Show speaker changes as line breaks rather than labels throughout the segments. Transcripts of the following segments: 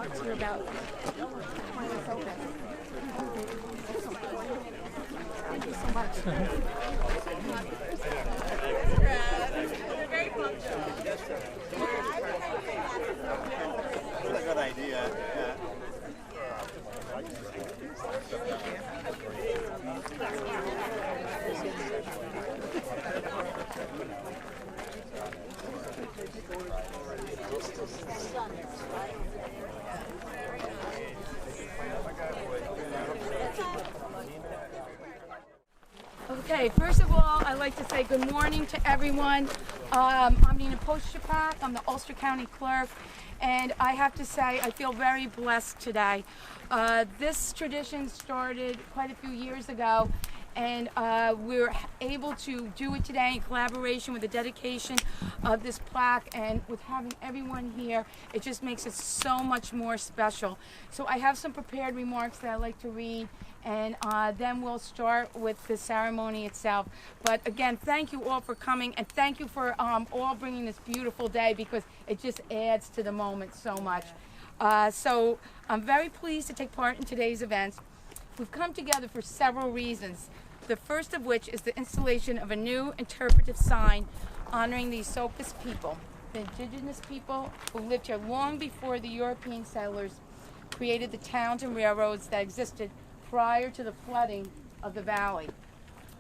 talk to you about my Ashokan. Thank you so much.
You're very punctual.
That's a good idea. Yeah.
Okay, first of all, I'd like to say good morning to everyone. I'm Nina Poschapak. I'm the Ulster County Clerk, and I have to say I feel very blessed today. This tradition started quite a few years ago, and we're able to do it today in collaboration with the dedication of this plaque, and with having everyone here, it just makes it so much more special. So I have some prepared remarks that I'd like to read, and then we'll start with the ceremony itself. But again, thank you all for coming, and thank you for all bringing this beautiful day, because it just adds to the moment so much. So I'm very pleased to take part in today's events. We've come together for several reasons, the first of which is the installation of a new interpretive sign honoring the Ashokan people, the indigenous people who lived here long before the European settlers created the towns and railroads that existed prior to the flooding of the valley.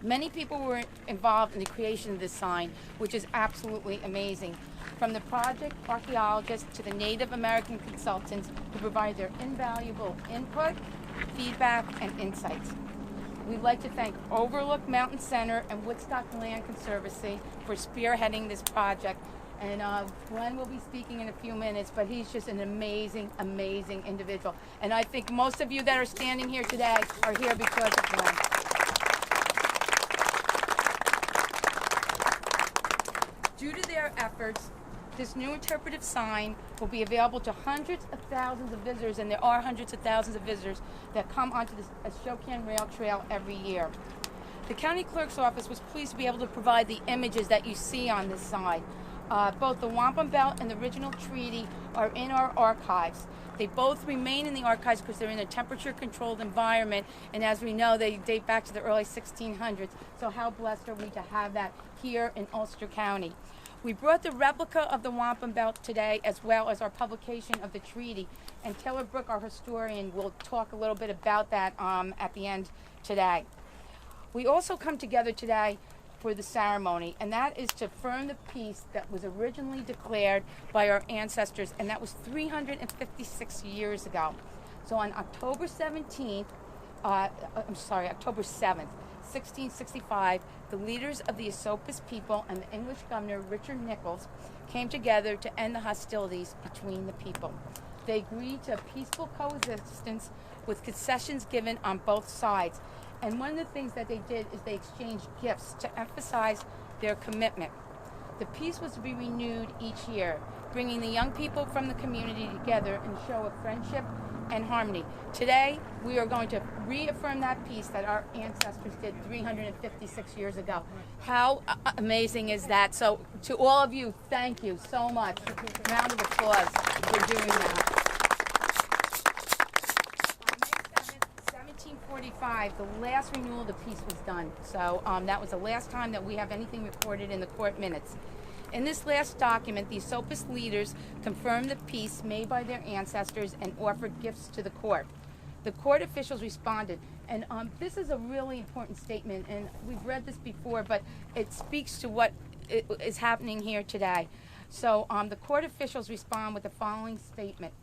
Many people were involved in the creation of this sign, which is absolutely amazing. From the project archaeologists to the Native American consultants who provide their invaluable input, feedback, and insights. We'd like to thank Overlook Mountain Center and Woodstock Land Conservancy for spearheading this project. And Glenn will be speaking in a few minutes, but he's just an amazing, amazing individual. And I think most of you that are standing here today are here because of Glenn. Due to their efforts, this new interpretive sign will be available to hundreds of thousands of visitors, and there are hundreds of thousands of visitors that come onto the Ashokan Rail Trail every year. The County Clerk's Office was pleased to be able to provide the images that you see on this sign. Both the wampum belt and the original treaty are in our archives. They both remain in the archives because they're in a temperature-controlled environment, and as we know, they date back to the early 1600s. So how blessed are we to have that here in Ulster County? We brought the replica of the wampum belt today, as well as our publication of the treaty, and Taylor Brook, our historian, will talk a little bit about that at the end today. We also come together today for the ceremony, and that is to affirm the peace that was originally declared by our ancestors, and that was 356 years ago. So on October 7th, 1665, the leaders of the Ashokan people and the English governor, Richard Nichols, came together to end the hostilities between the people. They agreed to a peaceful coexistence with concessions given on both sides. And one of the things that they did is they exchanged gifts to emphasize their commitment. The peace was to be renewed each year, bringing the young people from the community together in a show of friendship and harmony. Today, we are going to reaffirm that peace that our ancestors did 356 years ago. How amazing is that? So to all of you, thank you so much. Round of applause for doing that. 1745, the last renewal of the peace was done. So that was the last time that we have anything recorded in the court minutes. In this last document, the Ashokan leaders confirmed the peace made by their ancestors and offered gifts to the court. The court officials responded, and this is a really important statement, and we've read this before, but it speaks to what is happening here today. So the court officials respond with the following statement.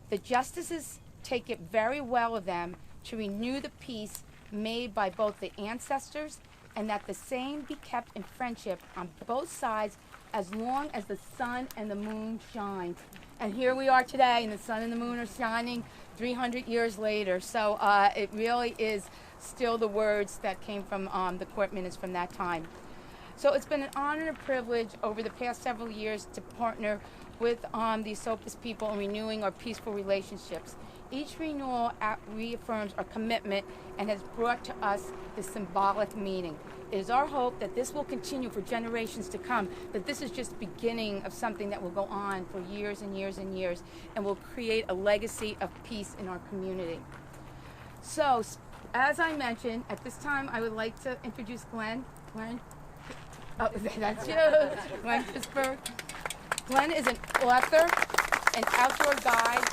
The justices take it very well of them to renew the peace made by both the ancestors, and that the same be kept in friendship on both sides as long as the sun and the moon shine. And here we are today, and the sun and the moon are shining 300 years later. So it really is still the words that came from the court minutes from that time. So it's been an honor and a privilege over the past several years to partner with the Esopus people and renewing our peaceful relationships. Each renewal reaffirms our commitment and has brought to us this symbolic meaning. It is our hope that this will continue for generations to come, that this is just the beginning of something that will go on for years and years and years and will create a legacy of peace in our community. So, as I mentioned, at this time I would like to introduce Glenn. Glenn? Oh, that's you. Glenn Pittsburgh. Glenn is an author, an outdoor guide,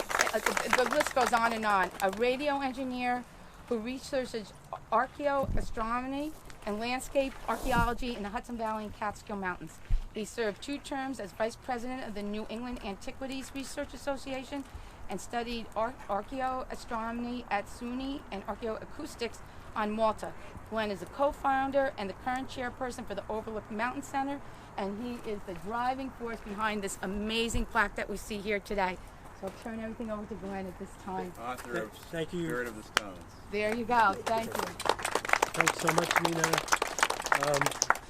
the list goes on, a radio engineer who researches archaeoastronomy and landscape archaeology in the Hudson Valley and Catskill Mountains. He served 2 terms as vice president of the New England Antiquities Research Association and studied archaeoastronomy at SUNY and archaeoacoustics on Malta. Glenn is a co-founder and the current chairperson for the Overlook Mountain Center, and he is the driving force behind this amazing plaque that we see here today. So I'll turn everything over to Glenn at this time.
Author of
Thank you.
Spirit of the Stones.
There you go. Thank you.
Thanks so much, Nina.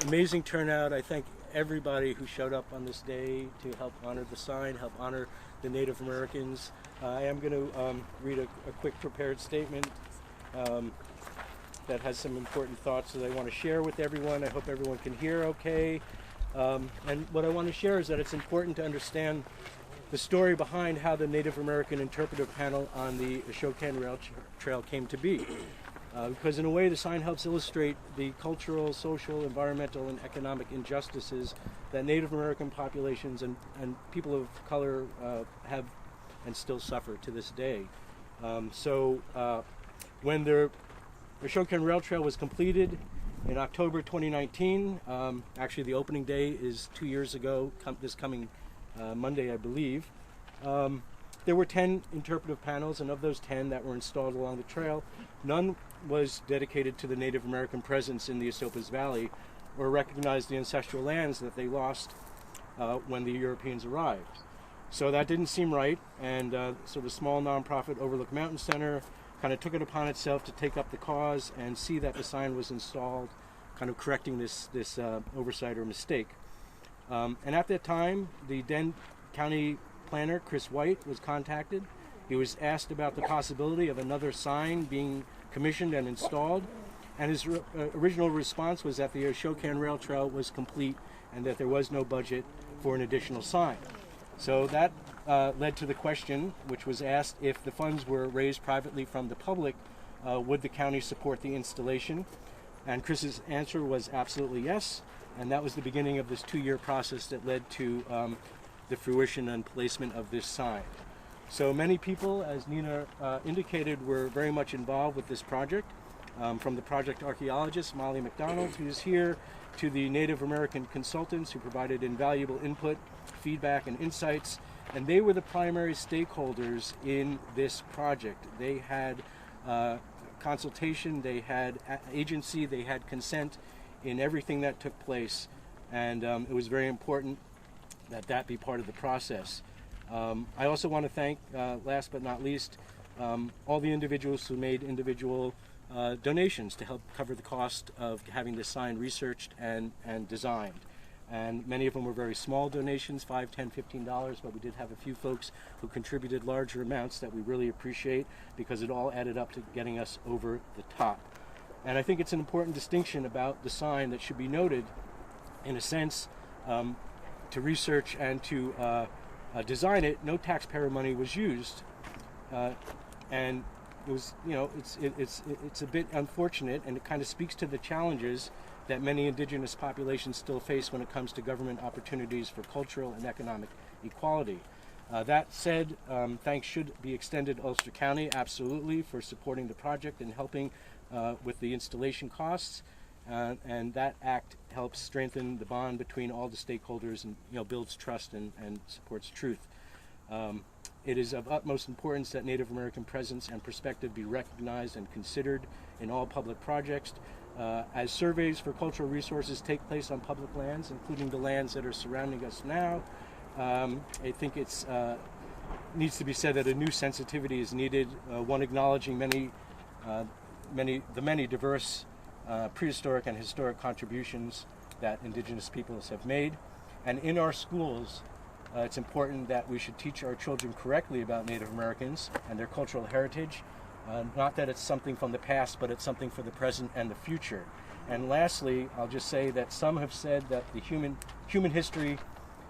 Amazing turnout. I thank everybody who showed up on this day to help honor the sign, help honor the Native Americans. I am going to read a quick prepared statement that has some important thoughts that I want to share with everyone. I hope everyone can hear okay. And what I want to share is that it's important to understand the story behind how the Native American interpretive panel on the Ashokan Rail Trail came to be. Because in a way the sign helps illustrate the cultural, social, environmental, and economic injustices that Native American populations and people of color have and still suffer to this day. When the Ashokan Rail Trail was completed in October 2019, actually the opening day is 2 years ago, this coming Monday, I believe. There were 10 interpretive panels, and of those 10 that were installed along the trail, none was dedicated to the Native American presence in the Esopus Valley or recognized the ancestral lands that they lost when the Europeans arrived. So that didn't seem right, and so the small nonprofit Overlook Mountain Center kind of took it upon itself to take up the cause and see that the sign was installed, kind of correcting this oversight or mistake. And at that time, the then county planner, Chris White, was contacted. He was asked about the possibility of another sign being commissioned and installed, and his original response was that the Ashokan Rail Trail was complete and that there was no budget for an additional sign. So that led to the question, which was asked, if the funds were raised privately from the public, would the county support the installation? And Chris's answer was absolutely yes, and that was the beginning of this 2-year process that led to the fruition and placement of this sign. So many people, as Nina indicated, were very much involved with this project, from the project archaeologist, Molly McDonald, who's here, to the Native American consultants who provided invaluable input, feedback, and insights, and they were the primary stakeholders in this project. They had consultation, they had agency, they had consent in everything that took place, and it was very important that that be part of the process. I also want to thank, last but not least, all the individuals who made individual donations to help cover the cost of having this sign researched and designed. And many of them were very small donations, $5, $10, $15, but we did have a few folks who contributed larger amounts that we really appreciate, because it all added up to getting us over the top. And I think it's an important distinction about the sign that should be noted, in a sense, to research and to design it. No taxpayer money was used, and it was, it's a bit unfortunate, and it kind of speaks to the challenges that many indigenous populations still face when it comes to government opportunities for cultural and economic equality. That said, thanks should be extended to Ulster County, absolutely, for supporting the project and helping with the installation costs. And that act helps strengthen the bond between all the stakeholders and builds trust and supports truth. It is of utmost importance that Native American presence and perspective be recognized and considered in all public projects. As surveys for cultural resources take place on public lands, including the lands that are surrounding us now, I think it's needs to be said that a new sensitivity is needed, one acknowledging the many diverse prehistoric and historic contributions that indigenous peoples have made. And in our schools, It's important that we should teach our children correctly about Native Americans and their cultural heritage. Not that it's something from the past, but it's something for the present and the future. And lastly, I'll just say that some have said that the human history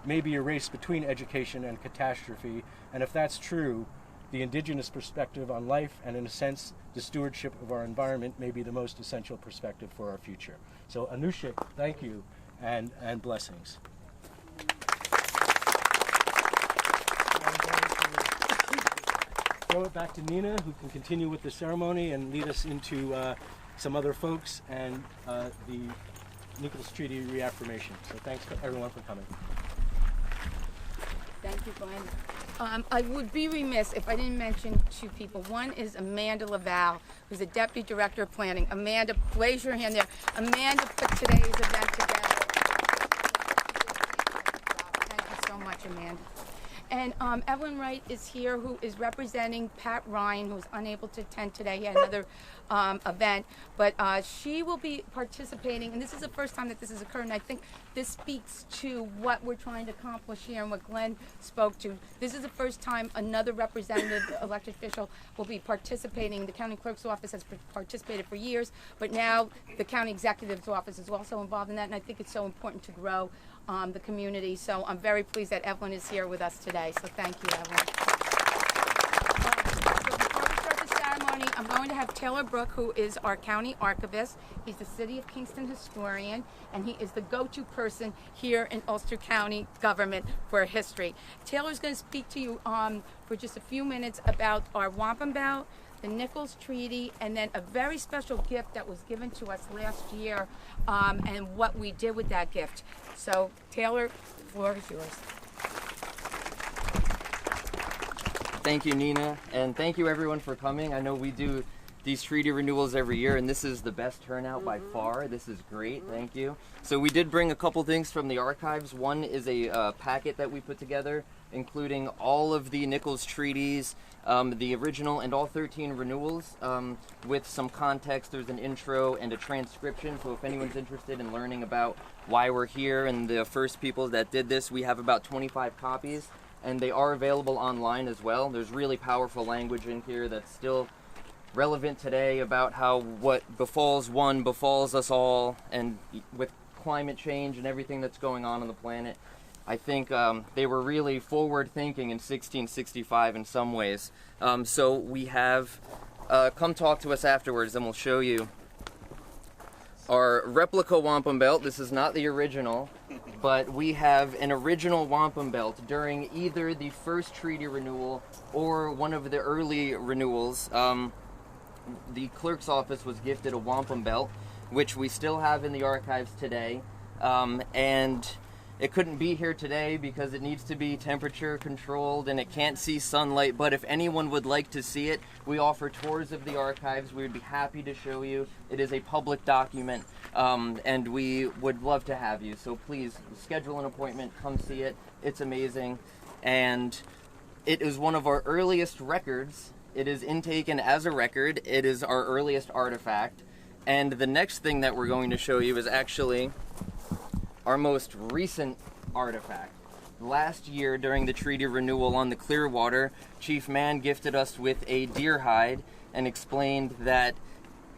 may be erased between education and catastrophe. And if that's true, the indigenous perspective on life and, in a sense, the stewardship of our environment may be the most essential perspective for our future. So Anushik, thank you, and blessings. Throw it back to Nina, who can continue with the ceremony and lead us into some other folks and the Nichols Treaty reaffirmation. So thanks to everyone for coming.
Thank you, Glenn. I would be remiss if I didn't mention two people. One is Amanda Laval, who's the Deputy Director of Planning. Amanda, raise your hand there. Amanda put today's event together. Thank you so much, Amanda. And Evelyn Wright is here, who is representing Pat Ryan, who's unable to attend today. He had another event, but she will be participating, and this is the first time that this has occurred, and I think this speaks to what we're trying to accomplish here and what Glenn spoke to. This is the first time another representative elected official will be participating. The county clerk's office has participated for years, but now the county executive's office is also involved in that, and I think it's so important to grow the community. So I'm very pleased that Evelyn is here with us today. So thank you, Evelyn. So before we start the ceremony, I'm going to have Taylor Brook, who is our county archivist. He's the City of Kingston historian, and he is the go-to person here in Ulster County government for history. Taylor's going to speak to you for just a few minutes about our wampum belt, the Nichols Treaty, and then a very special gift that was given to us last year, and what we did with that gift. So, Taylor, the floor is yours.
Thank you, Nina, and thank you everyone for coming. I know we do these treaty renewals every year, and this is the best turnout by far. This is great, thank you. So we did bring a couple things from the archives. One is a packet that we put together, including all of the Nichols treaties, the original and all 13 renewals, with some context. There's an intro and a transcription, so if anyone's interested in learning about why we're here and the first people that did this, we have about 25 copies, and they are available online as well. There's really powerful language in here that's still relevant today about how what befalls one befalls us all, and with climate change and everything that's going on the planet. I think they were really forward-thinking in 1665 in some ways. So we have, come talk to us afterwards and we'll show you our replica wampum belt. This is not the original, but we have an original wampum belt during either the first treaty renewal or one of the early renewals. The clerk's office was gifted a wampum belt, which we still have in the archives today, and it couldn't be here today because it needs to be temperature controlled and it can't see sunlight, but if anyone would like to see it, we offer tours of the archives. We would be happy to show you. It is a public document, and we would love to have you, so please schedule an appointment, come see it. It's amazing, and it is one of our earliest records. It is intaken as a record. It is our earliest artifact. And the next thing that we're going to show you is actually our most recent artifact. Last year, during the treaty renewal on the Clearwater, Chief Mann gifted us with a deer hide and explained that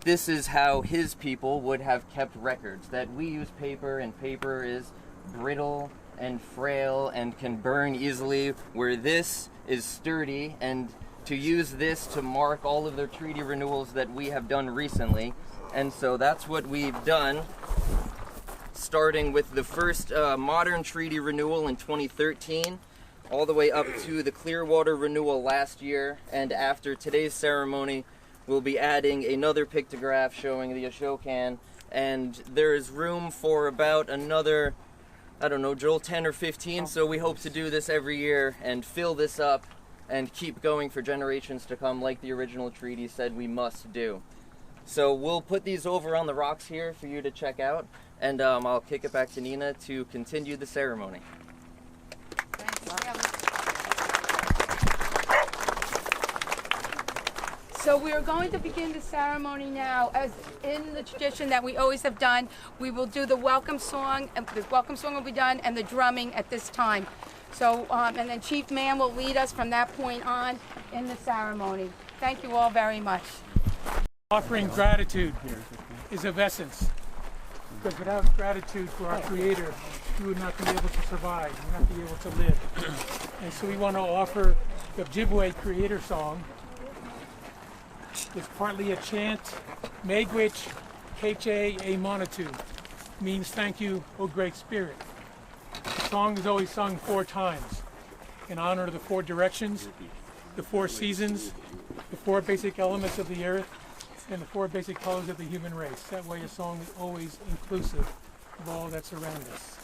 this is how his people would have kept records, that we use paper, and paper is brittle and frail and can burn easily, where this is sturdy, and to use this to mark all of the treaty renewals that we have done recently. And so that's what we've done, starting with the first modern treaty renewal in 2013, all the way up to the Clearwater renewal last year. And after today's ceremony, we'll be adding another pictograph showing the Ashokan, and there is room for about another, I don't know, Joel, 10 or 15, so we hope to do this every year and fill this up and keep going for generations to come, like the original treaty said we must do. So we'll put these over on the rocks here for you to check out, and I'll kick it back to Nina to continue the ceremony.
So we are going to begin the ceremony now. As in the tradition that we always have done, we will do the welcome song, and the welcome song will be done, and the drumming at this time. So, and then Chief Man will lead us from that point on in the ceremony. Thank you all very much.
Offering gratitude is of essence, because without gratitude for our Creator, we would not be able to survive, we would not be able to live. And so we want to offer the Ojibwe Creator song. It's partly a chant, Megwich Keche A Monatu, means thank you, O Great Spirit. The song is always sung 4 times in honor of the 4 directions, the 4 seasons, the 4 basic elements of the earth, and the 4 basic colors of the human race. That way a song is always inclusive of all that's around us.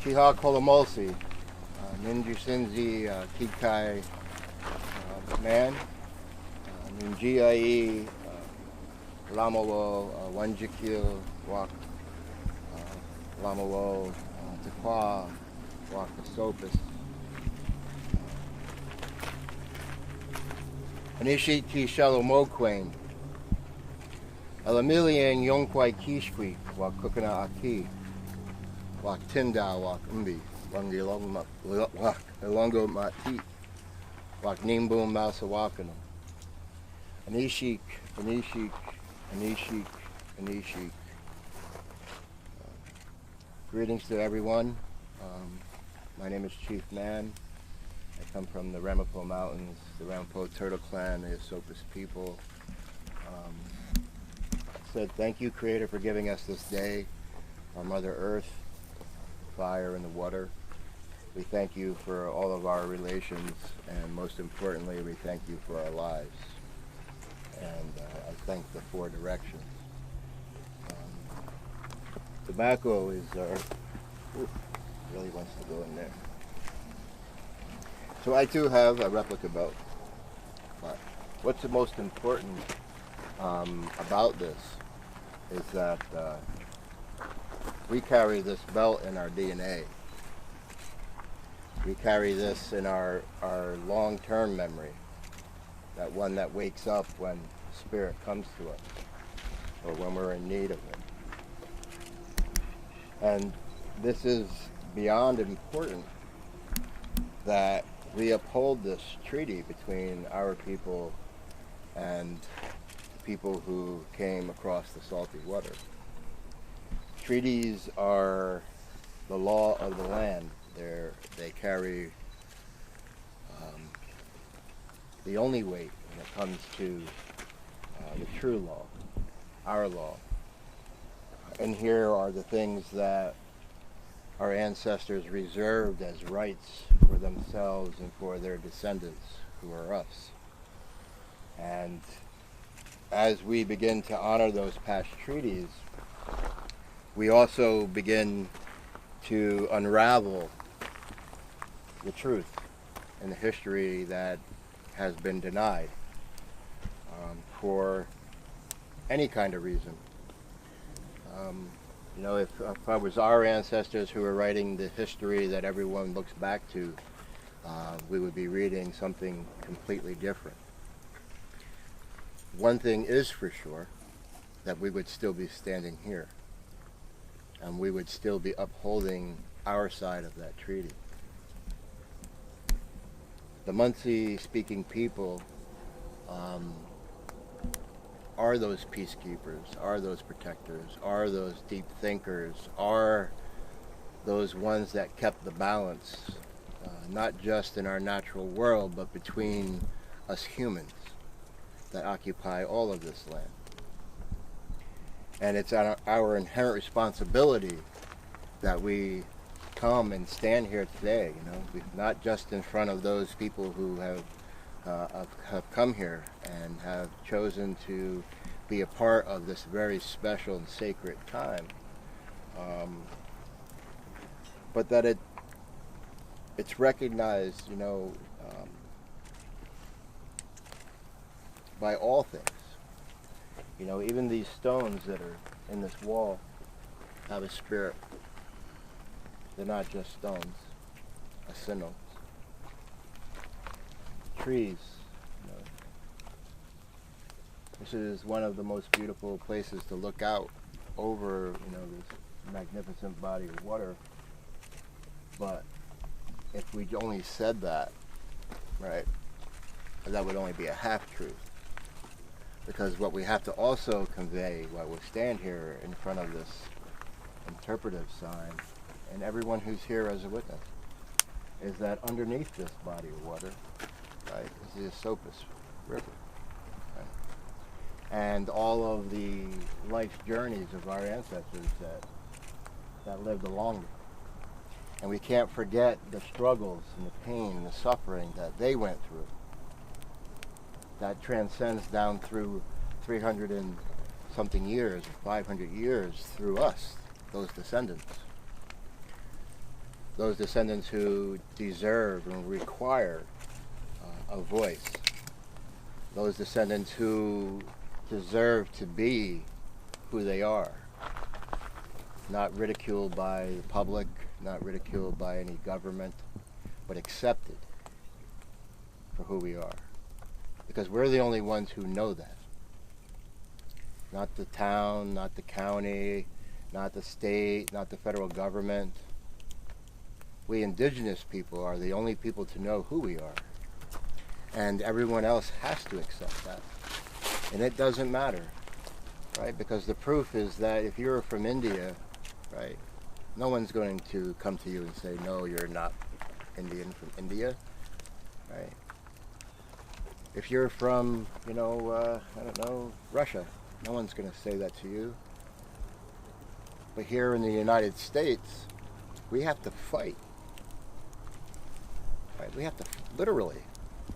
Chiha Kolomolsi, Ninju Sinzi Kikai Man, Ninjiai Lamawo Wanjikil Wak Lamawo Tekwa Wak Sopis, Anishi Ki Shalomokwain, Elamilian Yonkwai Kishkwi Wak Kukana Aki. Wak Tinda, Wak Umbi, Longo Mati, Wak Nimbum Masawakanum. Anishik, Anishik, Anishik, Anishik. Greetings to everyone. My name is Chief Man. I come from the Ramapo Mountains, the Ramapo Turtle Clan, the Esopus people. Said thank you, Creator, for giving us this day, our Mother Earth, fire and the water. We thank you for all of our relations, and most importantly, we thank you for our lives. And I thank the four directions. Tobacco is our, really wants to go in there. So I too have a replica belt. But what's the most important about this is that we carry this belt in our DNA. We carry this in our long-term memory, that one that wakes up when spirit comes to us, or when we're in need of it. And this is beyond important that we uphold this treaty between our people and the people who came across the salty water. Treaties are the law of the land. They carry the only weight when it comes to the true law, our law. And here are the things that our ancestors reserved as rights for themselves and for their descendants, who are us. And as we begin to honor those past treaties, we also begin to unravel the truth and the history that has been denied for any kind of reason. You know, if I was our ancestors who were writing the history that everyone looks back to, we would be reading something completely different. One thing is for sure, that we would still be standing here, and we would still be upholding our side of that treaty. The Munsee-speaking people are those peacekeepers, are those protectors, are those deep thinkers, are those ones that kept the balance, not just in our natural world, but between us humans that occupy all of this land. And it's our inherent responsibility that we come and stand here today, you know, not just in front of those people who have come here and have chosen to be a part of this very special and sacred time, but that it's recognized, you know, by all things. You know, even these stones that are in this wall have a spirit. They're not just stones, asinos. Trees. You know. This is one of the most beautiful places to look out over, you know, this magnificent body of water. But if we only said that, right, that would only be a half-truth. Because what we have to also convey while we stand here in front of this interpretive sign, and everyone who's here as a witness, is that underneath this body of water right? It's the Esopus River. Right? And all of the life journeys of our ancestors that lived along it. And we can't forget the struggles and the pain and the suffering that they went through. That transcends down through 300 and something years, 500 years through us, those descendants. Those descendants who deserve and require a voice. Those descendants who deserve to be who they are. Not ridiculed by the public, not ridiculed by any government, but accepted for who we are. Because we're the only ones who know that. Not the town, not the county, not the state, not the federal government. We indigenous people are the only people to know who we are. And everyone else has to accept that. And it doesn't matter, right? Because the proof is that if you're from India, right, no one's going to come to you and say, no, you're not Indian from India, right? If you're from, I don't know, Russia, no one's going to say that to you. But here in the United States, we have to fight. Right? We have to, literally,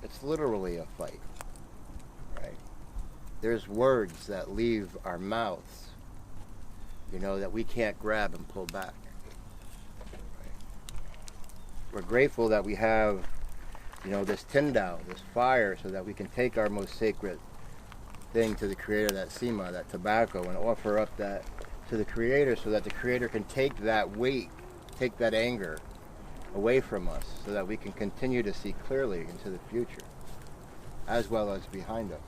it's literally a fight. Right? There's words that leave our mouths, that we can't grab and pull back. Right? We're grateful that we have this tindao, this fire, so that we can take our most sacred thing to the Creator, that sima, that tobacco, and offer up that to the Creator so that the Creator can take that weight, take that anger away from us so that we can continue to see clearly into the future, as well as behind us.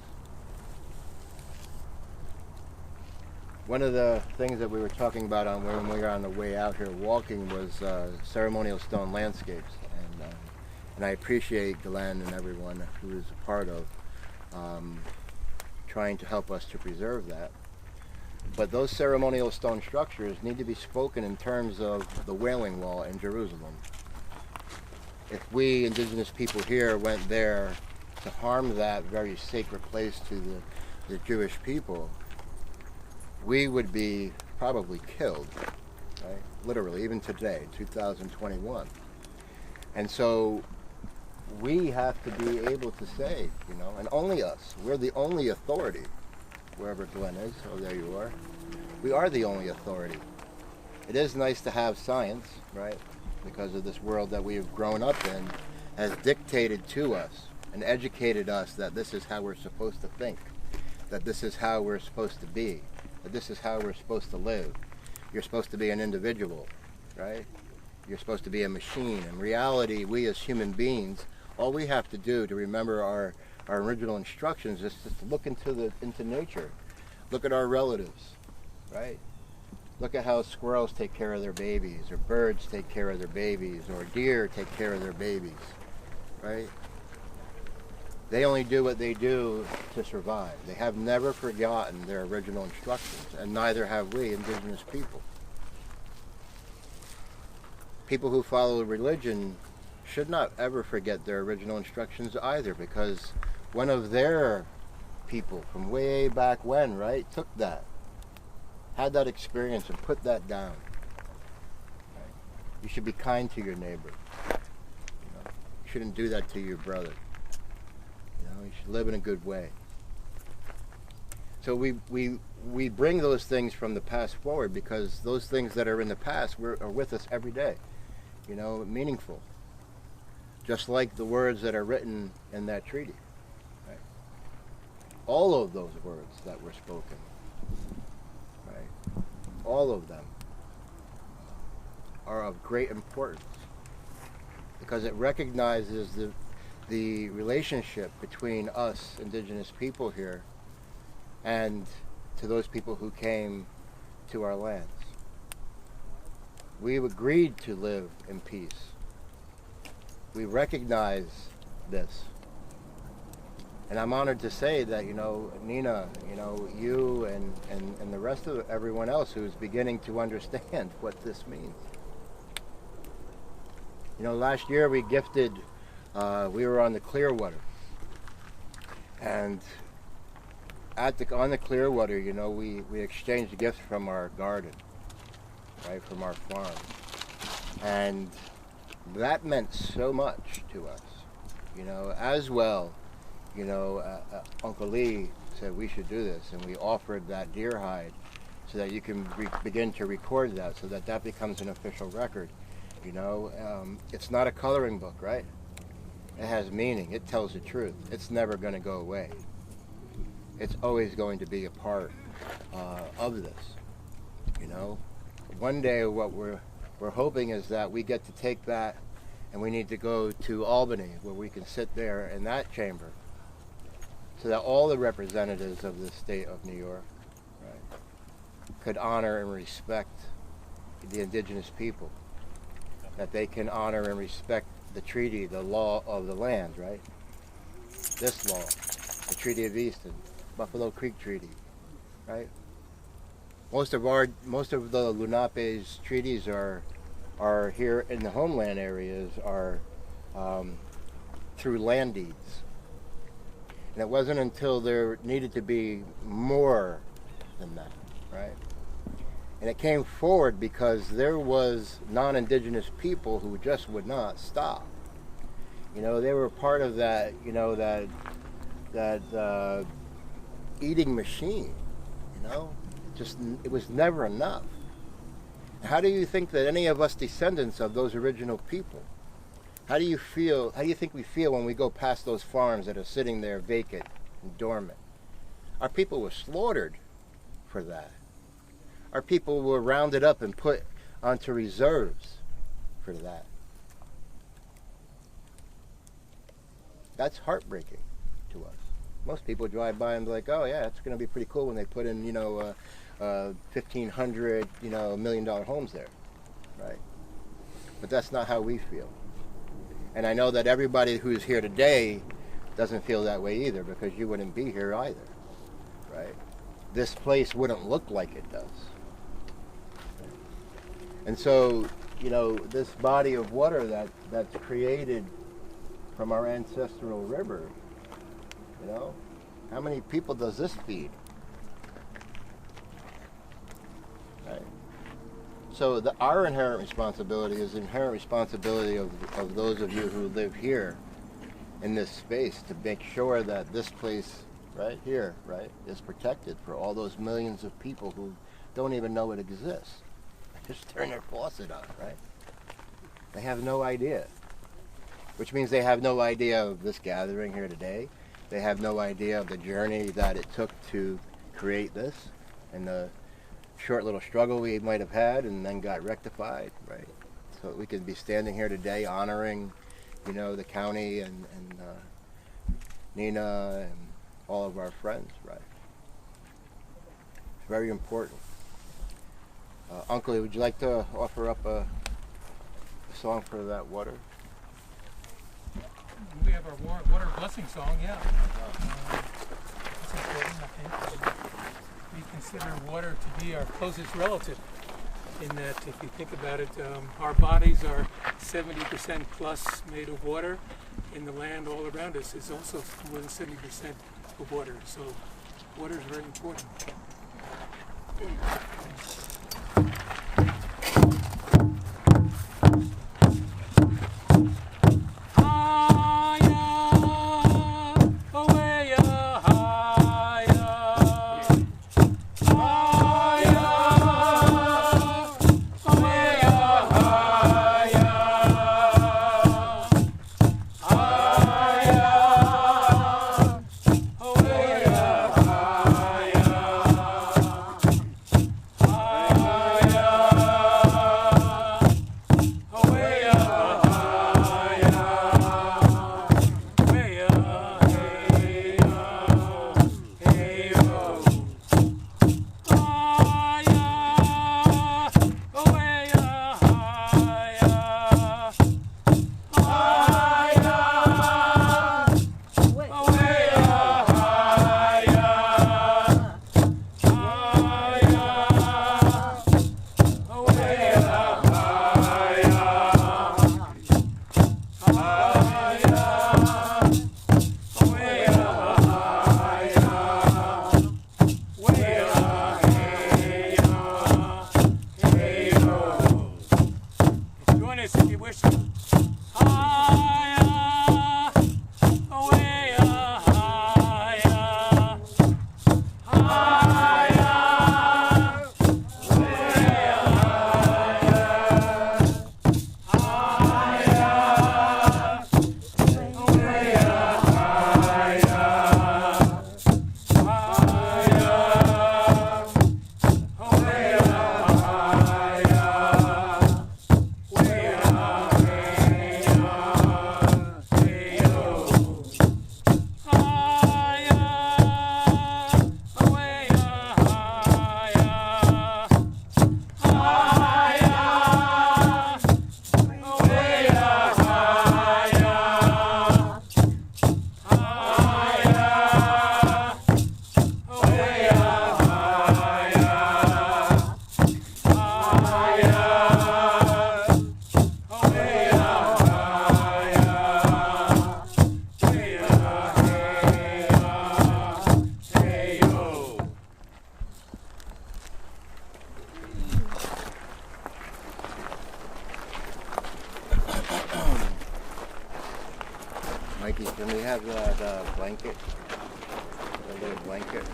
One of the things that we were talking about when we were on the way out here walking was ceremonial stone landscapes. And I appreciate Glenn and everyone who is a part of trying to help us to preserve that. But those ceremonial stone structures need to be spoken in terms of the Wailing Wall in Jerusalem. If we indigenous people here went there to harm that very sacred place to the Jewish people, we would be probably killed, right? Literally, even today, 2021. And so we have to be able to say, and only us, we're the only authority, wherever Glenn is, oh, there you are. We are the only authority. It is nice to have science, right? Because of this world that we have grown up in has dictated to us and educated us that this is how we're supposed to think, that this is how we're supposed to be, that this is how we're supposed to live. You're supposed to be an individual, right? You're supposed to be a machine. In reality, we as human beings, all we have to do to remember our original instructions is just to look into nature. Look at our relatives, right? Look at how squirrels take care of their babies, or birds take care of their babies, or deer take care of their babies, right? They only do what they do to survive. They have never forgotten their original instructions, and neither have we, indigenous people. People who follow religion should not ever forget their original instructions either, because one of their people from way back when, right, took that, had that experience and put that down. Right? You should be kind to your neighbor. You shouldn't do that to your brother. You should live in a good way. So we bring those things from the past forward because those things that are in the past are with us every day. Meaningful. Just like the words that are written in that treaty. Right? All of those words that were spoken, right? All of them are of great importance because it recognizes the relationship between us indigenous people here and to those people who came to our lands. We've agreed to live in peace. We recognize this. And I'm honored to say that, Nina, you and the rest of everyone else who's beginning to understand what this means. Last year we gifted, we were on the Clearwater, And on the Clearwater, you know, we exchanged gifts from our garden, right, from our farm. And that meant so much to us, you know, as well. You know, Uncle Lee said we should do this, and we offered that deer hide so that you can begin to record that, so that that becomes an official record. You know, it's not a coloring book, right? It has meaning. It tells the truth. It's never going to go away. It's always going to be a part of this. You know, one day what we're hoping is that we get to take that, and we need to go to Albany, where we can sit there in that chamber, so that all the representatives of the state of New York, right, could honor and respect the indigenous people, that they can honor and respect the treaty, the law of the land, right? This law, the Treaty of Easton, Buffalo Creek Treaty, right? Most of the Lenape's treaties are here in the homeland areas are through land deeds. And it wasn't until there needed to be more than that, right? And it came forward because there was non-indigenous people who just would not stop. You know, they were part of that, you know, that eating machine, you know? It was never enough. How do you think that any of us descendants of those original people, how do you think we feel when we go past those farms that are sitting there vacant and dormant? Our people were slaughtered for that. Our people were rounded up and put onto reserves for that. That's heartbreaking to us. Most people drive by and be like, oh yeah, it's going to be pretty cool when they put in, 1,500, $1 million homes there, right? But that's not how we feel. And I know that everybody who's here today doesn't feel that way either, because you wouldn't be here either, right? This place wouldn't look like it does. And so, this body of water that's created from our ancestral river, how many people does this feed? Right. So our inherent responsibility is the inherent responsibility of those of you who live here in this space to make sure that this place right here, right, is protected for all those millions of people who don't even know it exists. They just turn their faucet on, right? They have no idea. Which means they have no idea of this gathering here today. They have no idea of the journey that it took to create this and the short little struggle we might have had and then got rectified, right? So we could be standing here today honoring, the county and Nina and all of our friends, right? It's very important. Uncle, would you like to offer up a song for that water?
We have our water blessing song, yeah. It's important, I think. We consider water to be our closest relative, in that if you think about it, our bodies are 70% plus made of water, and the land all around us is also more than 70% of water. So water is very important.
blanket. A little blanket.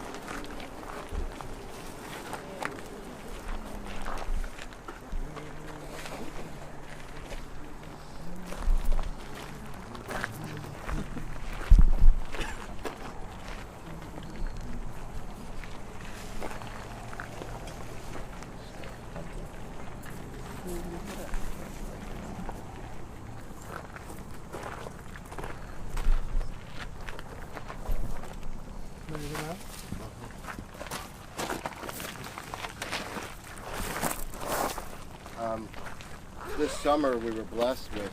This summer we were blessed with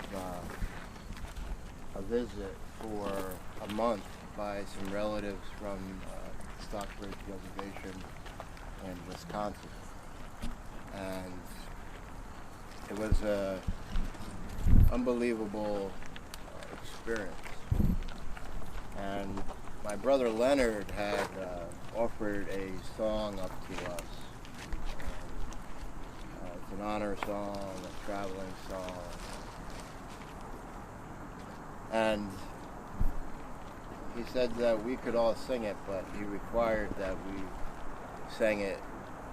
a visit for a month by some relatives from Stockbridge Reservation in Wisconsin. And it was an unbelievable experience. And my brother Leonard had offered a song up to us. It's an honor song, a traveling song. And he said that we could all sing it, but he required that we sang it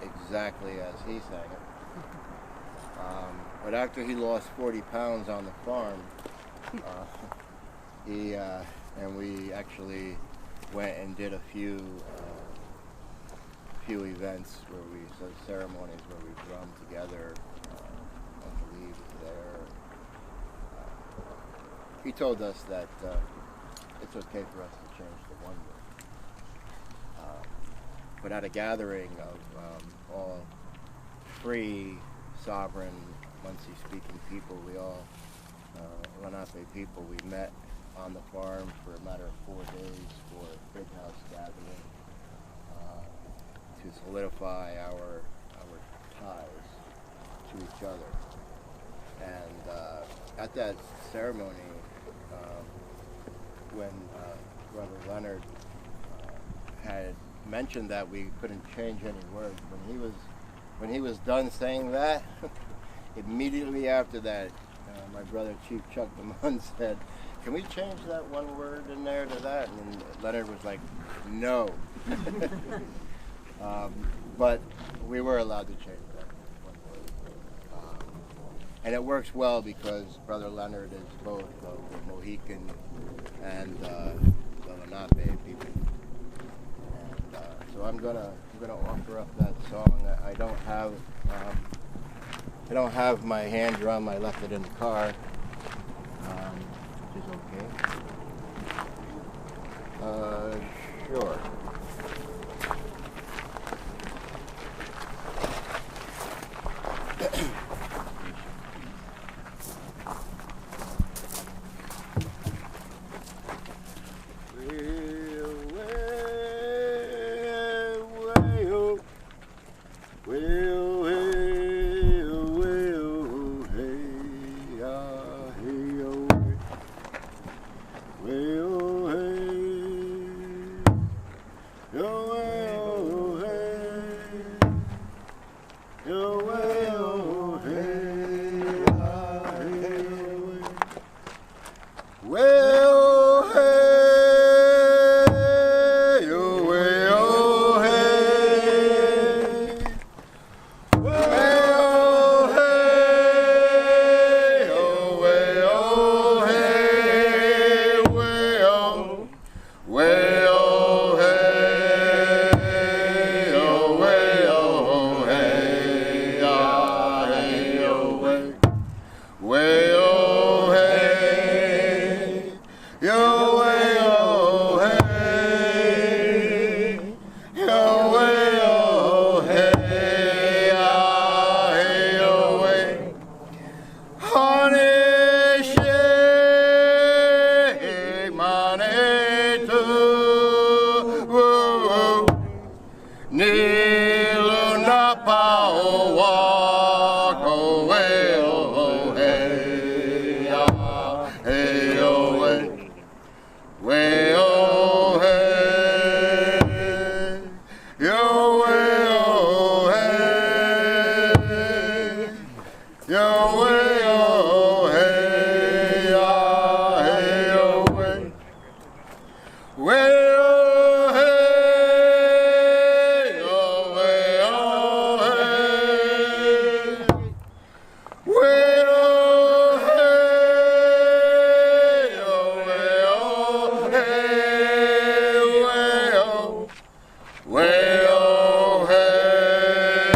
exactly as he sang it. But after he lost 40 pounds on the farm, and we actually went and did a few events where ceremonies where we drummed together, Uncle Lee was there. He told us that it's okay for us to change the one word. But at a gathering of all free, sovereign, Muncie-speaking people, we all, Lenape people, we met on the farm for a matter of 4 days for a big house gathering. To solidify our ties to each other. And at that ceremony, when Brother Leonard had mentioned that we couldn't change any words, when he was done saying that, immediately after that, my brother Chief Chuck DeMunn said, "Can we change that one word in there to that?" And Leonard was like, "No." But we were allowed to change that one word. And it works well because Brother Leonard is both the Mohican and the Lenape people. And so I'm gonna offer up that song. I don't have my hand drum. I left it in the car, which is okay. Sure. Well, hey. Way oh hey,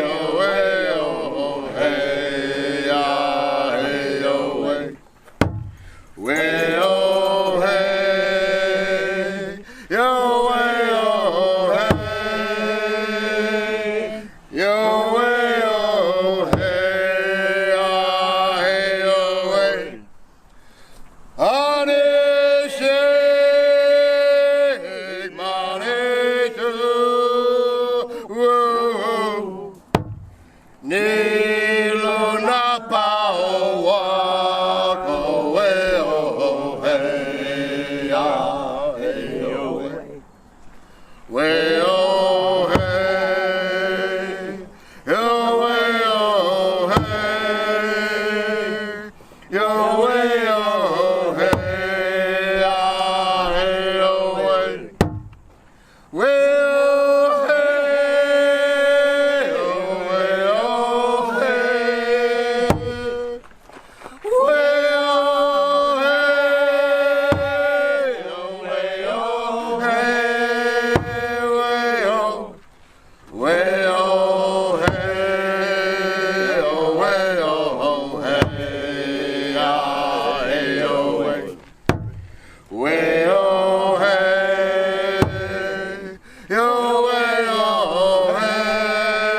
oh way oh hey, ah hey oh way. Way oh hey, yo way oh hey, yo way oh hey, ah hey oh way. Honey shake money too, whoa. Nilo na pao walk away, oh hey, ah hey oh hey. Way oh hey, yo way oh hey, yo way oh hey, ah hey oh way. Way oh hey, oh way oh hey, way oh hey, oh way oh hey, way oh. Way oh hey, oh way oh hey, ah hey oh way. Way oh hey, yo way oh hey,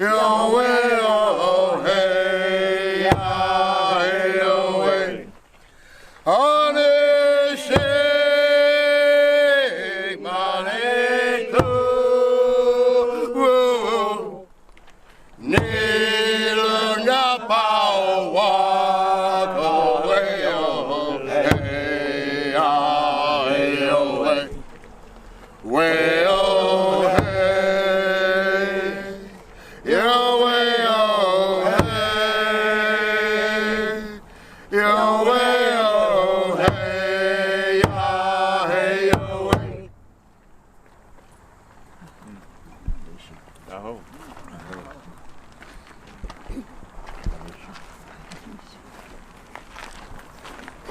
yo way oh hey, ah hey oh way. Honey shake money too, whoa. Needle na pao walk away, oh hey, ah hey oh way. Way oh hey, yo way oh hey, yo way oh hey, ah hey oh way.
Oh.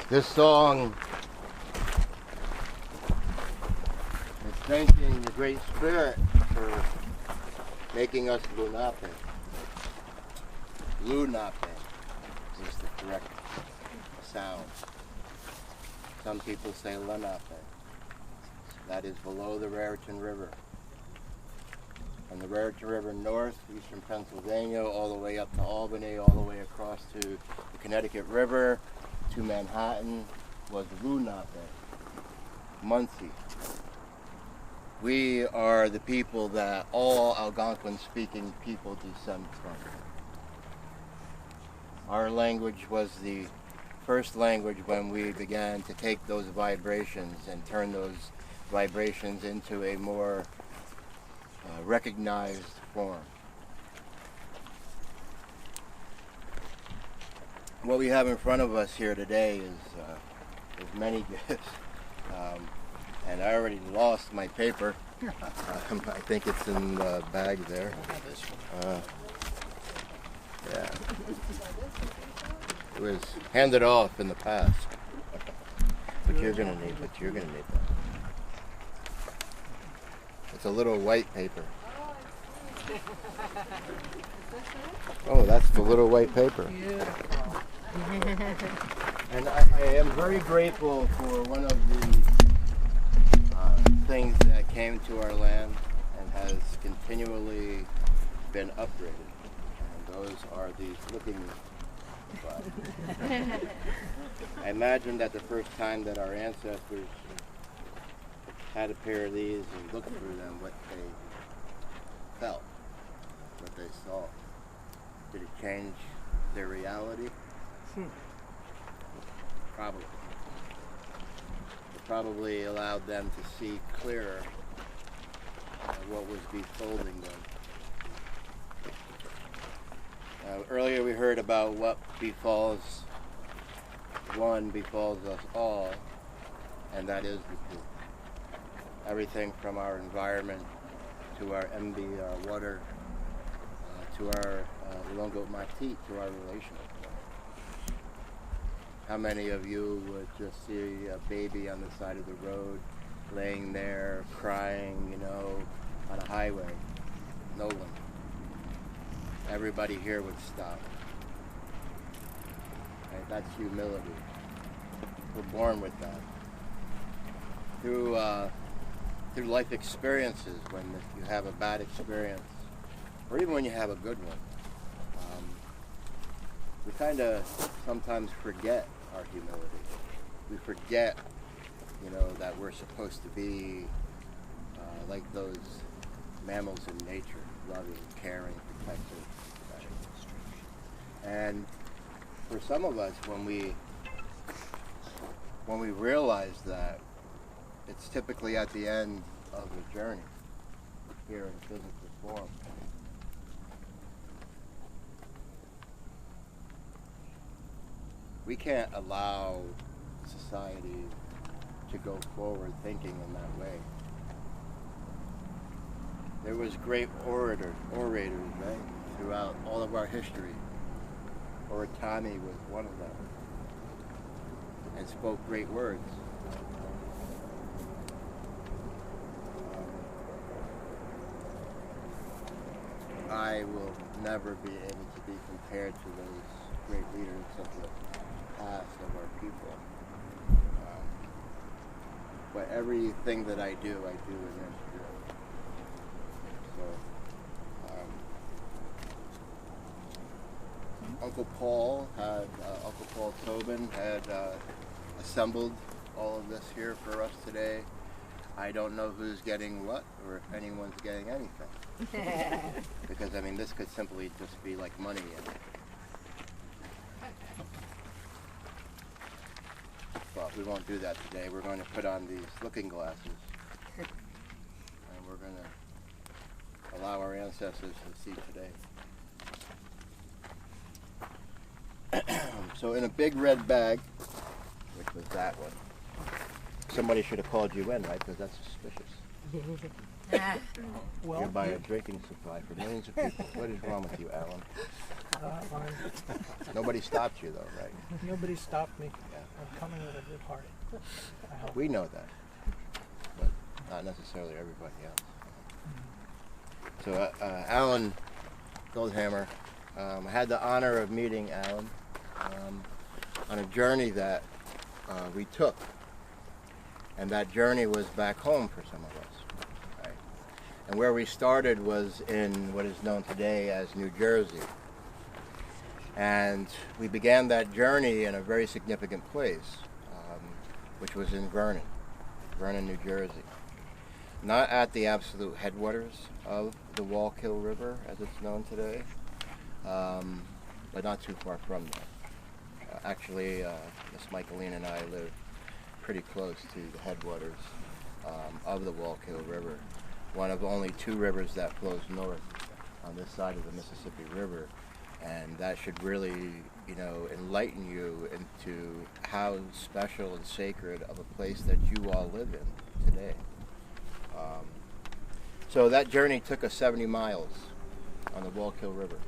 This song is thanking the Great Spirit for making us Lenape. Lenape is the correct sound. Some people say Lenape. That is below the Raritan River. From the Raritan River north, eastern Pennsylvania, all the way up to Albany, all the way across to the Connecticut River, to Manhattan, was Lenape, Muncie. We are the people that all Algonquin-speaking people descend from. Our language was the first language when we began to take those vibrations and turn those vibrations into a more recognized form. What we have in front of us here today is many gifts, and I already lost my paper. I think it's in the bag there. Yeah, it was handed off in the past, but you're gonna need that. It's a little white paper. Oh, that's the little white paper. And I am very grateful for one of the things that came to our land and has continually been upgraded. And those are these looking glasses. I imagine that the first time that our ancestors had a pair of these and looked through them, what they felt, what they saw. Did it change their reality? Probably. It probably allowed them to see clearer what was befolding them. Earlier we heard about what befalls one befalls us all, and that is the truth. Everything from our environment to our MB, our water, to our Longo Matit, to our relational. How many of you would just see a baby on the side of the road laying there crying, you know, on a highway. No one. Everybody here would stop. Right? That's humility. We're born with that. Through life experiences, when you have a bad experience, or even when you have a good one, we kind of sometimes forget our humility. We forget, you know, that we're supposed to be like those mammals in nature, loving, caring, protective. Right? And for some of us, when we realize that, it's typically at the end of the journey here in physical form. We can't allow society to go forward thinking in that way. There was great orators, right, throughout all of our history. Oratami was one of them, and spoke great words. I will never be able to be compared to those great leaders of the past of our people. But everything that I do in their spirit. So, Uncle Paul Tobin had assembled all of this here for us today. I don't know who's getting what, or if anyone's getting anything. Because, I mean, this could simply just be like money. But we won't do that today. We're going to put on these looking glasses. And we're going to allow our ancestors to see today. So in a big red bag, which was that one, somebody should have called you in, right? Because that's suspicious.
Well,
You're buying a drinking supply for millions of people. What is wrong with you, Alan?
fine.
Nobody stopped you, though, right?
Nobody stopped me.
Yeah.
I'm coming with a good heart. I hope.
We know that, but not necessarily everybody else. So, Alan Goldhammer, I had the honor of meeting Alan on a journey that we took, and that journey was back home for some of us. Right? And where we started was in what is known today as New Jersey. And we began that journey in a very significant place, which was in Vernon, New Jersey. Not at the absolute headwaters of the Wallkill River, as it's known today, but not too far from there. Actually, Miss Michaeline and I live pretty close to the headwaters of the Wallkill River, one of only two rivers that flows north on this side of the Mississippi River. And that should really, you know, enlighten you into how special and sacred of a place that you all live in today. So that journey took us 70 miles on the Wallkill River.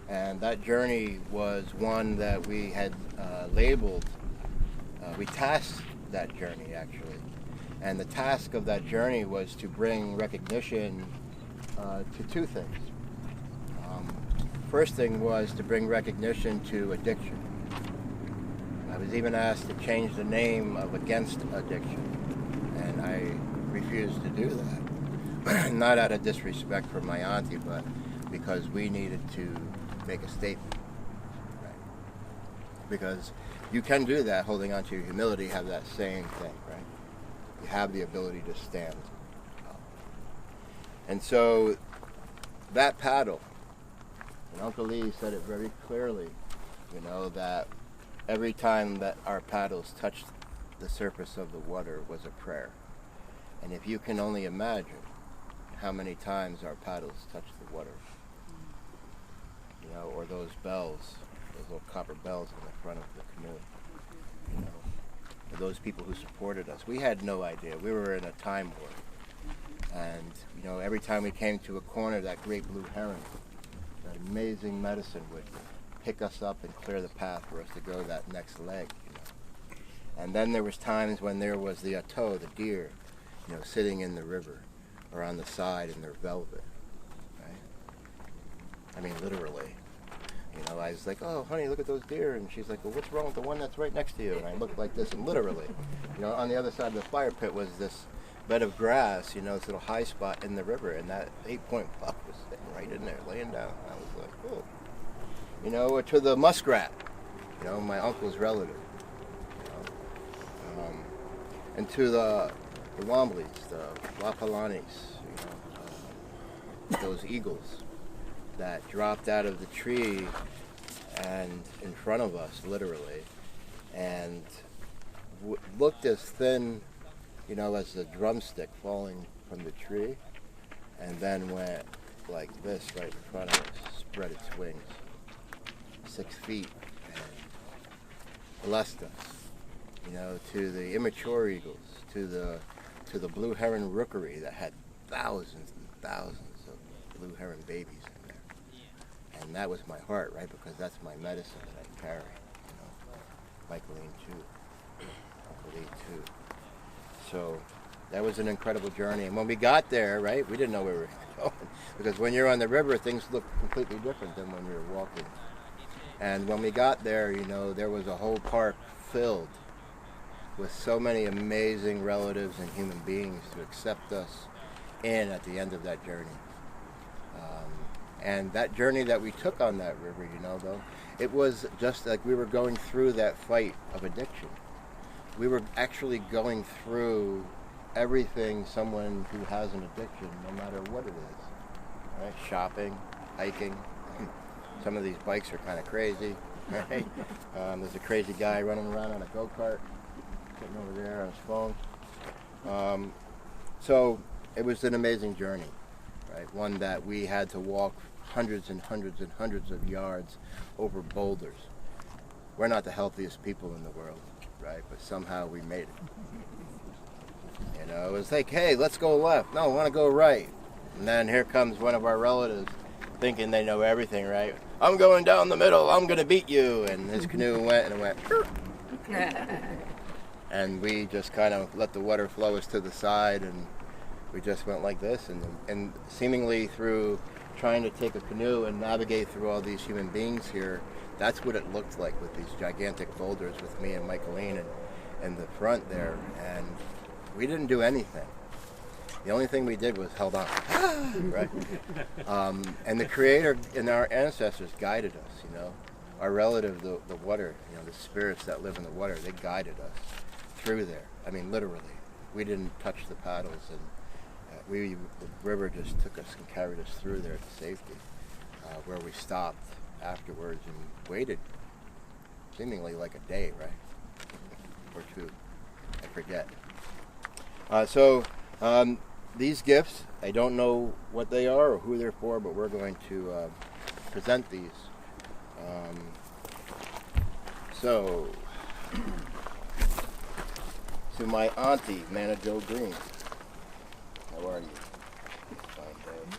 And that journey was one that we had labeled, we tasked that journey actually. And the task of that journey was to bring recognition to two things. First thing was to bring recognition to addiction. I was even asked to change the name of Against Addiction, and I refused to do that. Not out of disrespect for my auntie, but because we needed to make a statement. Right? Because you can do that, holding on to your humility, have that same thing, right? You have the ability to stand up. And so that paddle, and Uncle Lee said it very clearly, you know, that every time that our paddles touched the surface of the water was a prayer. And if you can only imagine how many times our paddles touched the water, you know, or those bells, those little copper bells in the front of the canoe, you know, or those people who supported us. We had no idea. We were in a time warp. And, you know, every time we came to a corner, that great blue heron, that amazing medicine would pick us up and clear the path for us to go that next leg, you know. And then there was times when there was the Tobe, the deer, you know, sitting in the river or on the side in their velvet, right? I mean, literally. You know, I was like, oh, honey, look at those deer. And she's like, well, what's wrong with the one that's right next to you? And I looked like this, and literally, you know, on the other side of the fire pit was this bed of grass, you know, this little high spot in the river, and that 8-point buck was sitting right in there, laying down. I was like, oh. You know, or to the muskrat, you know, my uncle's relative. You know? And to the Wombleys, the Wapalanis, you know, those eagles that dropped out of the tree and in front of us, literally, and looked as thin, you know, as a drumstick falling from the tree, and then went like this right in front of us, spread its wings, 6 feet, and blessed us. You know, to the immature eagles, to the blue heron rookery that had thousands and thousands of blue heron babies in there. And that was my heart, right? Because that's my medicine that I carry. You know, Michaeline too, Uncle Lee too. So that was an incredible journey. And when we got there, right, we didn't know where we were going. Because when you're on the river, things look completely different than when you're walking. And when we got there, you know, there was a whole park filled with so many amazing relatives and human beings to accept us in at the end of that journey. And that journey that we took on that river, you know, though, it was just like we were going through that fight of addiction. We were actually going through everything someone who has an addiction, no matter what it is, right? Shopping, hiking. Some of these bikes are kind of crazy, right? There's a crazy guy running around on a go-kart, sitting over there on his phone. So it was an amazing journey, right? One that we had to walk hundreds and hundreds and hundreds of yards over boulders. We're not the healthiest people in the world, right? But somehow we made it. You know, it was like, hey, let's go left. No, I want to go right. And then here comes one of our relatives thinking they know everything, right? I'm going down the middle. I'm going to beat you. And his canoe went and it went. And we just kind of let the water flow us to the side, and we just went like this. And seemingly through trying to take a canoe and navigate through all these human beings here, that's what it looked like with these gigantic boulders with me and Michaeline in the front there. And we didn't do anything. The only thing we did was held on, right? And the Creator and our ancestors guided us, you know. Our relative, the water, you know, the spirits that live in the water, they guided us through there. I mean, literally. We didn't touch the paddles, and the river just took us and carried us through there to safety, where we stopped afterwards and waited seemingly like a day, right? Or two. I forget. These gifts, I don't know what they are or who they're for, but we're going to present these. To my auntie, Nana Jo Green. How are you? Fine, babe.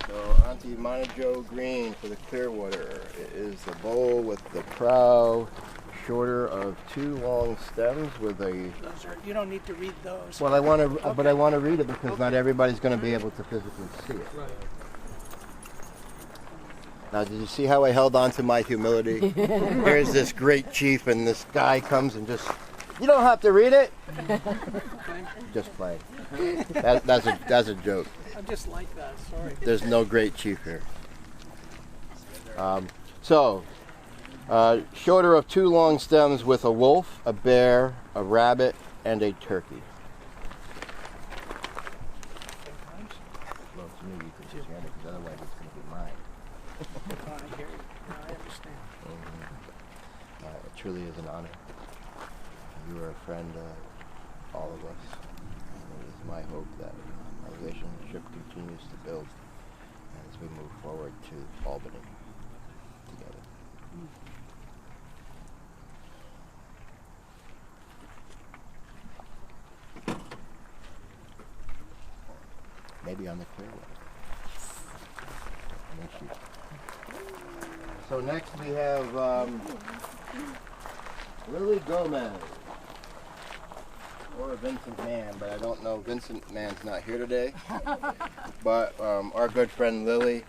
So, Auntie Mana Jo Green for the Clearwater. It is the bowl with the prow shorter of 2 long stems with a...
Those are, you don't need to read those.
Well, I want to, but I want to read it because not everybody's going to be able to physically see it.
Right.
Now, did you see how I held on to my humility? Here's this great chief, and this guy comes and just, you don't have to read it. Just play. That's a joke.
I'm just like that, sorry.
There's no great chief here. Shorter of 2 long stems with a wolf, a bear, a rabbit, and a turkey. Well, to me, you could just hand it, because otherwise it's going to be mine.
I hear you. No, I understand.
It truly is an honor. You are a friend of all of us. And it is my hope that our relationship continues to build as we move forward to Albany together. Maybe on the Clearwater. Thank you. So next we have Lily Gomez. Or Vincent Mann, but I don't know. Vincent Mann's not here today. But our good friend Lily,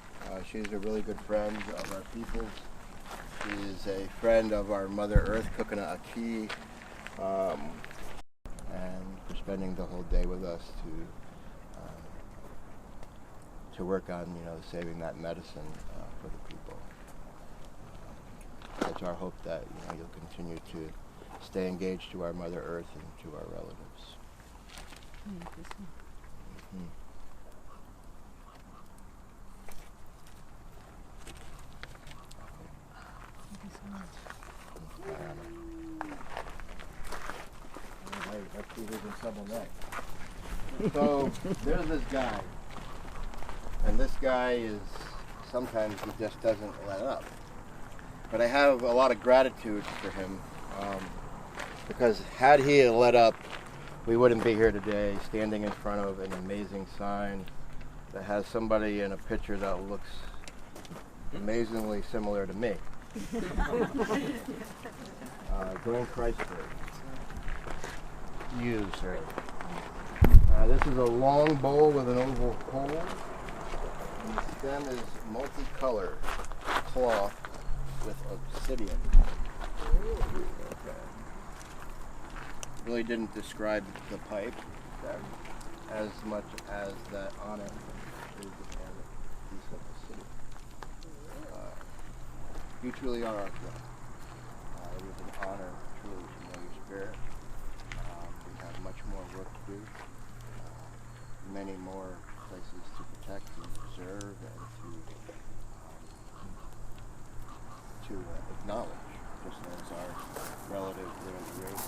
she's a really good friend of our people. She's a friend of our Mother Earth, Coconut Aki, and for spending the whole day with us to work on, saving that medicine for the people. It's our hope that you'll continue to stay engaged to our Mother Earth and to our relatives. Mm-hmm. Let's see who's in trouble next. So there's this guy, and this guy is sometimes he just doesn't let up. But I have a lot of gratitude for him because had he let up, we wouldn't be here today standing in front of an amazing sign that has somebody in a picture that looks amazingly similar to me. Glenn Christburg. You, sir. This is a long bowl with an oval hole. And the stem is multicolored cloth with obsidian. Okay. Really didn't describe the pipe as much as that on it is a piece of obsidian. You truly are our friend. It was an honor truly to know your spirit. We have much more work to do. Many more places to protect and preserve and to acknowledge, just as our relative Little Grace is.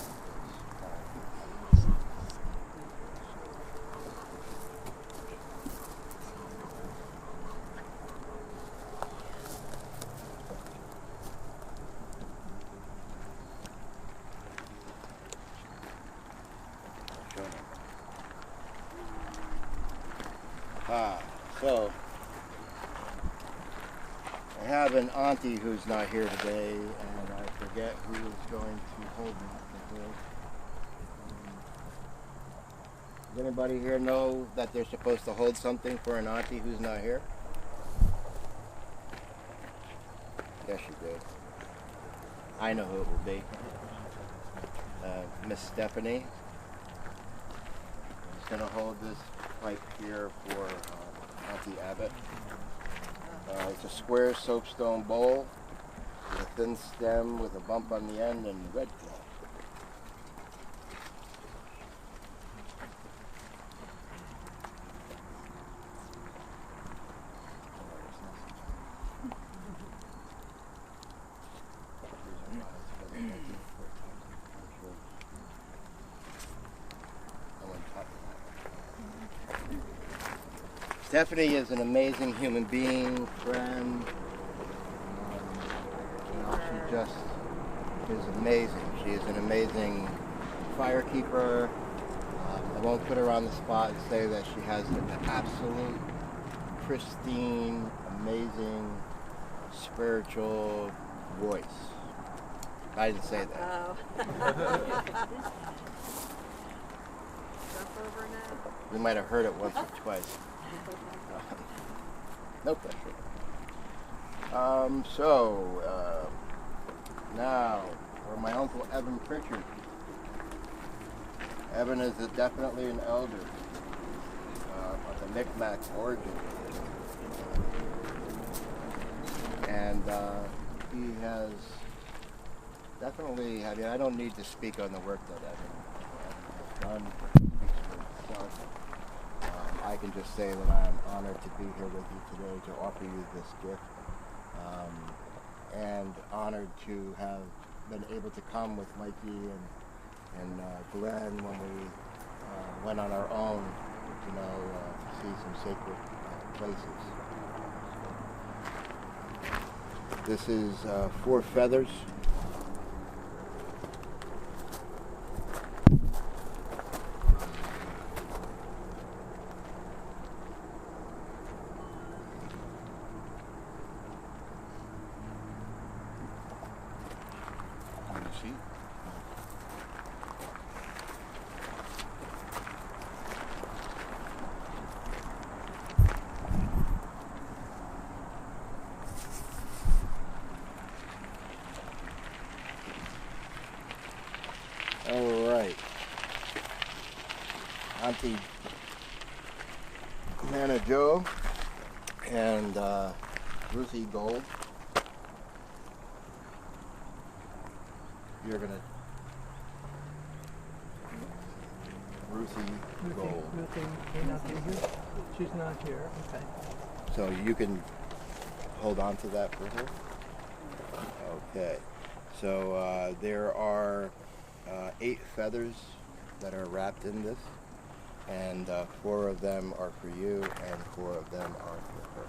So, I have an auntie who's not here today, and I forget who is going to hold the hood. Does anybody here know that they're supposed to hold something for an auntie who's not here? Yes, you do. I know who it will be. Miss Stephanie is going to hold this pipe here for Auntie Abbott. It's a square soapstone bowl with a thin stem with a bump on the end and red cloth. Stephanie is an amazing human being, friend. She just is amazing. She is an amazing firekeeper. I won't put her on the spot and say that she has an absolute, pristine, amazing, spiritual voice. I didn't say that.
Oh. Jump over now.
We might have heard it once or twice. No pressure. Now for my Uncle Evan Pritchard. Evan is definitely an elder of the Micmac origin. And he has definitely, I don't need to speak on the work that Evan has done. I can just say that I am honored to be here with you today to offer you this gift, and honored to have been able to come with Mikey and Glenn when we went on our own, to see some sacred places. This is 4 feathers. All right. Auntie Nana Joe and Ruthie Gold. You're gonna Ruthie Gold.
Ruthie may not be here. She's not here. Okay.
So you can hold on to that for her. Okay. So there are 8 feathers that are wrapped in this, and 4 of them are for you, and 4 of them are for her.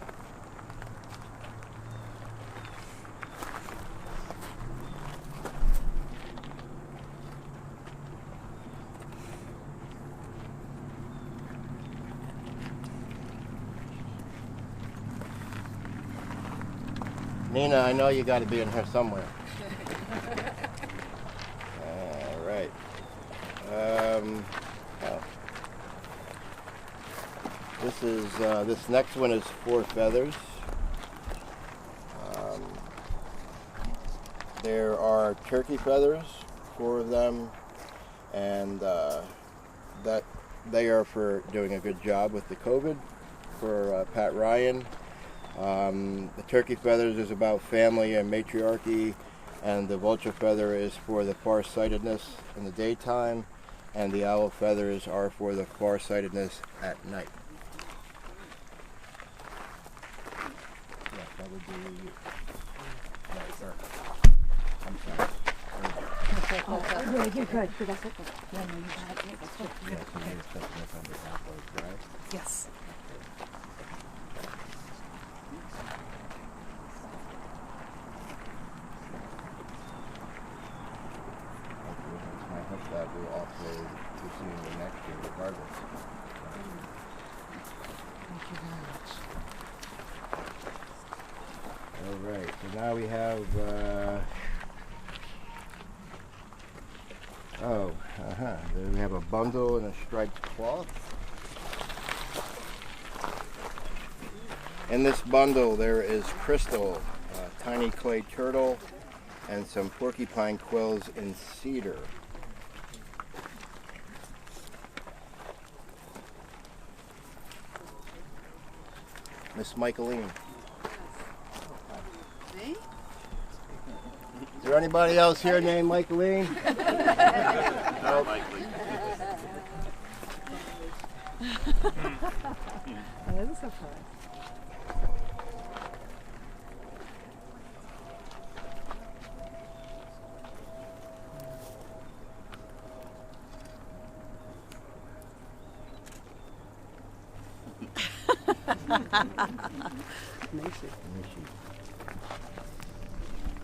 Nina, I know you got to be in here somewhere. All right. This next one is 4 feathers. There are turkey feathers, 4 of them, and that they are for doing a good job with the COVID for Pat Ryan. The turkey feathers is about family and matriarchy, and the vulture feather is for the farsightedness in the daytime, and the owl feathers are for the farsightedness at night. Yeah, that would be you. No, sir. I'm sorry.
Oh, you're good. That's it.
Yeah, so you're stepping this on behalf of, right?
Yes.
I hope that will also be seeing you next year regardless.
Thank you very much.
All right, so now we have, then we have a bundle and a striped cloth. In this bundle there is crystal, a tiny clay turtle, and some porcupine quills in cedar. Miss Michaeline.
Me?
Is there anybody else here named Michaeline? No.
That is a surprise.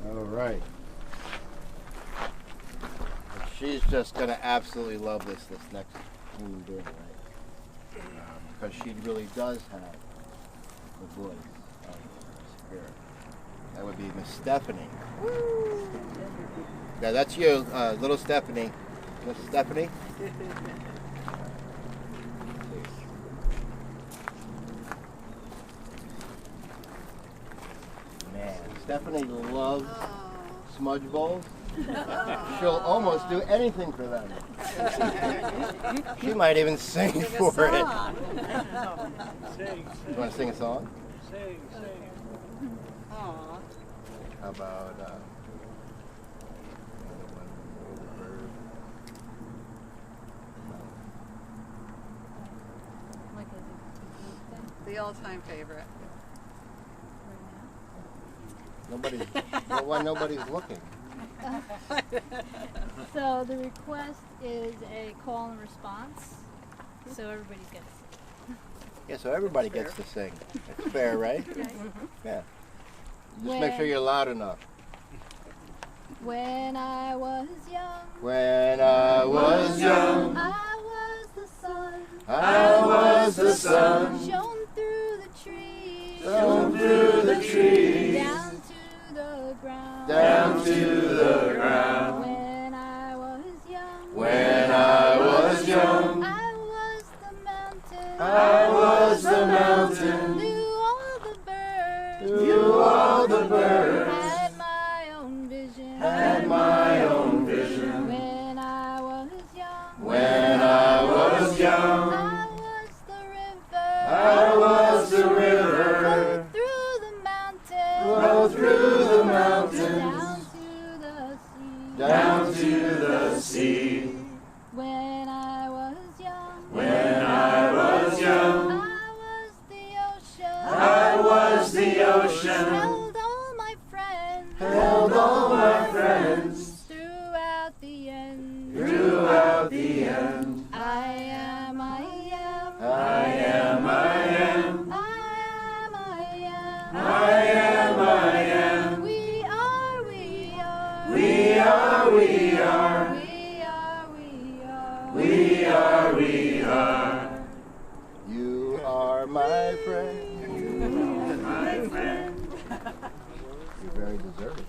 All right. She's just going to absolutely love this next human being, right? Because she really does have the voice of spirit. That would be Miss Stephanie. Yeah, that's you, little Stephanie. Miss Stephanie? Man, Stephanie loves smudge bowls. She'll almost do anything for them. She might even sing for it. You want to sing a song?
Sing.
Aw.
How about
The all-time favorite.
nobody's looking.
So the request is a call and response, so everybody gets.
Yeah, so everybody gets to sing. It's fair, right? Yeah. Just make sure you're loud enough.
When I was young,
When I was young,
I was the sun,
I was the sun,
shone through the trees,
shone through the trees,
down to the ground.
down to the ground.
When I was young,
When I was young,
I was the mountain,
I was the mountain,
knew all the birds,
knew all the birds,
had my own vision.
had my own vision.
When I
sea.
When I was young,
When I was young,
I was the ocean.
I was the ocean.
Held all my friends.
Held all my friends.
Throughout the end.
Throughout the end.
I am, I am.
I am, I am.
I am, I am.
I am, I am.
We are, we are.
We are, we are.
We are, we are.
We are, we are.
You are my friend.
You are my friend.
You're very deserving.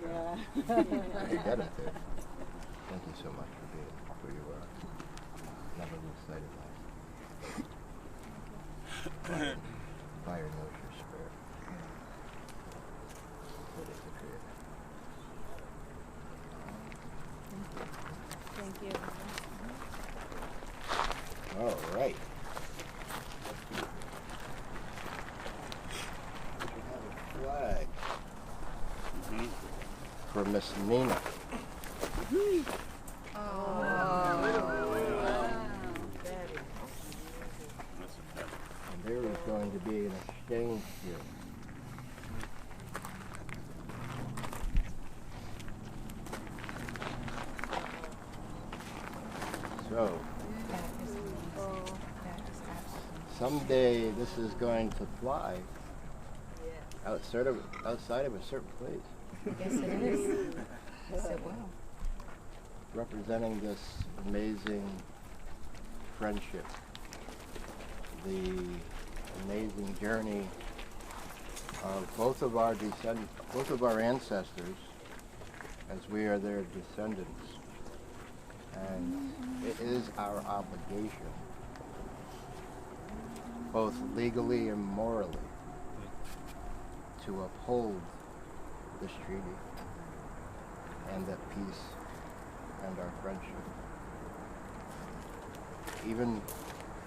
Yeah.
You get it, dude. Thank you so much for being who you are. Never lose sight of that. Fire knows your spirit. It is the creator.
Thank you.
All right. We have a flag for Miss Nina. And there is going to be an exchange here. So, someday this is going to fly outside of a certain place,
Yes, it is. Yes, it will.
representing this amazing friendship, the amazing journey of both of our ancestors, as we are their descendants. And it is our obligation, both legally and morally, to uphold this treaty and that peace and our friendship. Even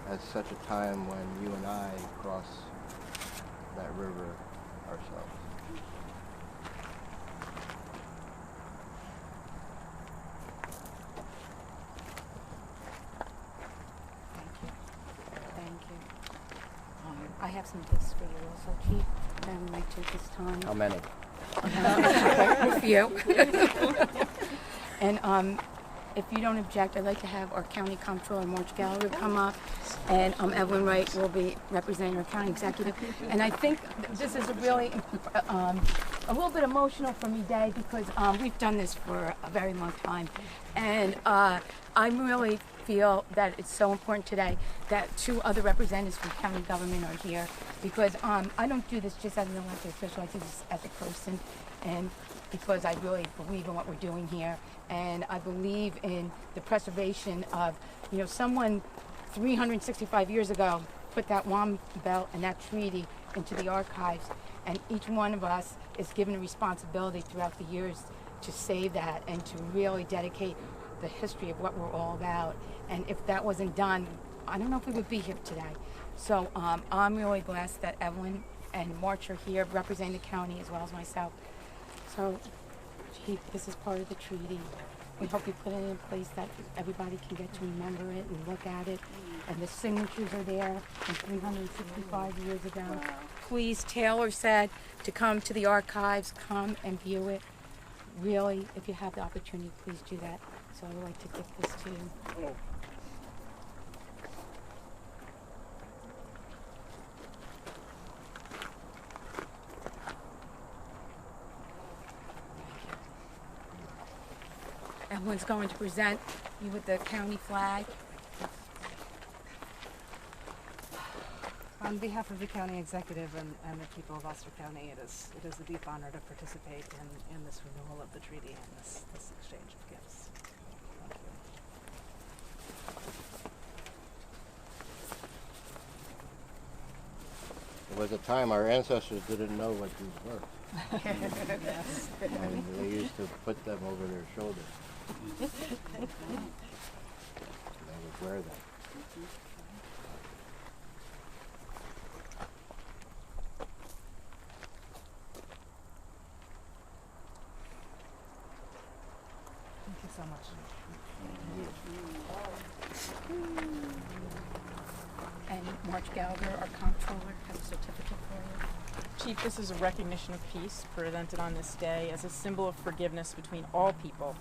at such a time when you and I cross that river ourselves.
Thank you. I have some gifts for you also, Chief. I would like to this time.
How many?
A few. And if you don't object, I'd like to have our county comptroller, March Gallagher, come up, and Evelyn Wright will be representing our county executive. And I think this is a really a little bit emotional for me day because we've done this for a very long time, and I really feel that it's so important today that two other representatives from county government are here because I don't do this just as an elected official, I do this as a person, and because I really believe in what we're doing here, and I believe in the preservation of, you know, someone 365 years ago put that WAM belt and that treaty into the archives, and each one of us is given a responsibility throughout the years to save that and to really dedicate the history of what we're all about. And if that wasn't done, I don't know if we would be here today. So I'm really blessed that Evelyn and March are here representing the county as well as myself. So, Chief, this is part of the treaty. We hope you put it in place that everybody can get to remember it and look at it. And the signatures are there from 365 years ago. Wow. Please, Taylor said to come to the archives, come and view it. Really, if you have the opportunity, please do that. So I would like to give this to you. Everyone's going to present you with the county flag.
On behalf of the county executive and the people of Ulster County, it is a deep honor to participate in this renewal of the treaty and this exchange of gifts.
There was a time our ancestors didn't know what these were.
Yes.
And they used to put them over their shoulders. They would wear them.
Thank you so much.
And March Gallagher, our comptroller, has a certificate for you.
Chief, this is a recognition of peace presented on this day as a symbol of forgiveness between all people,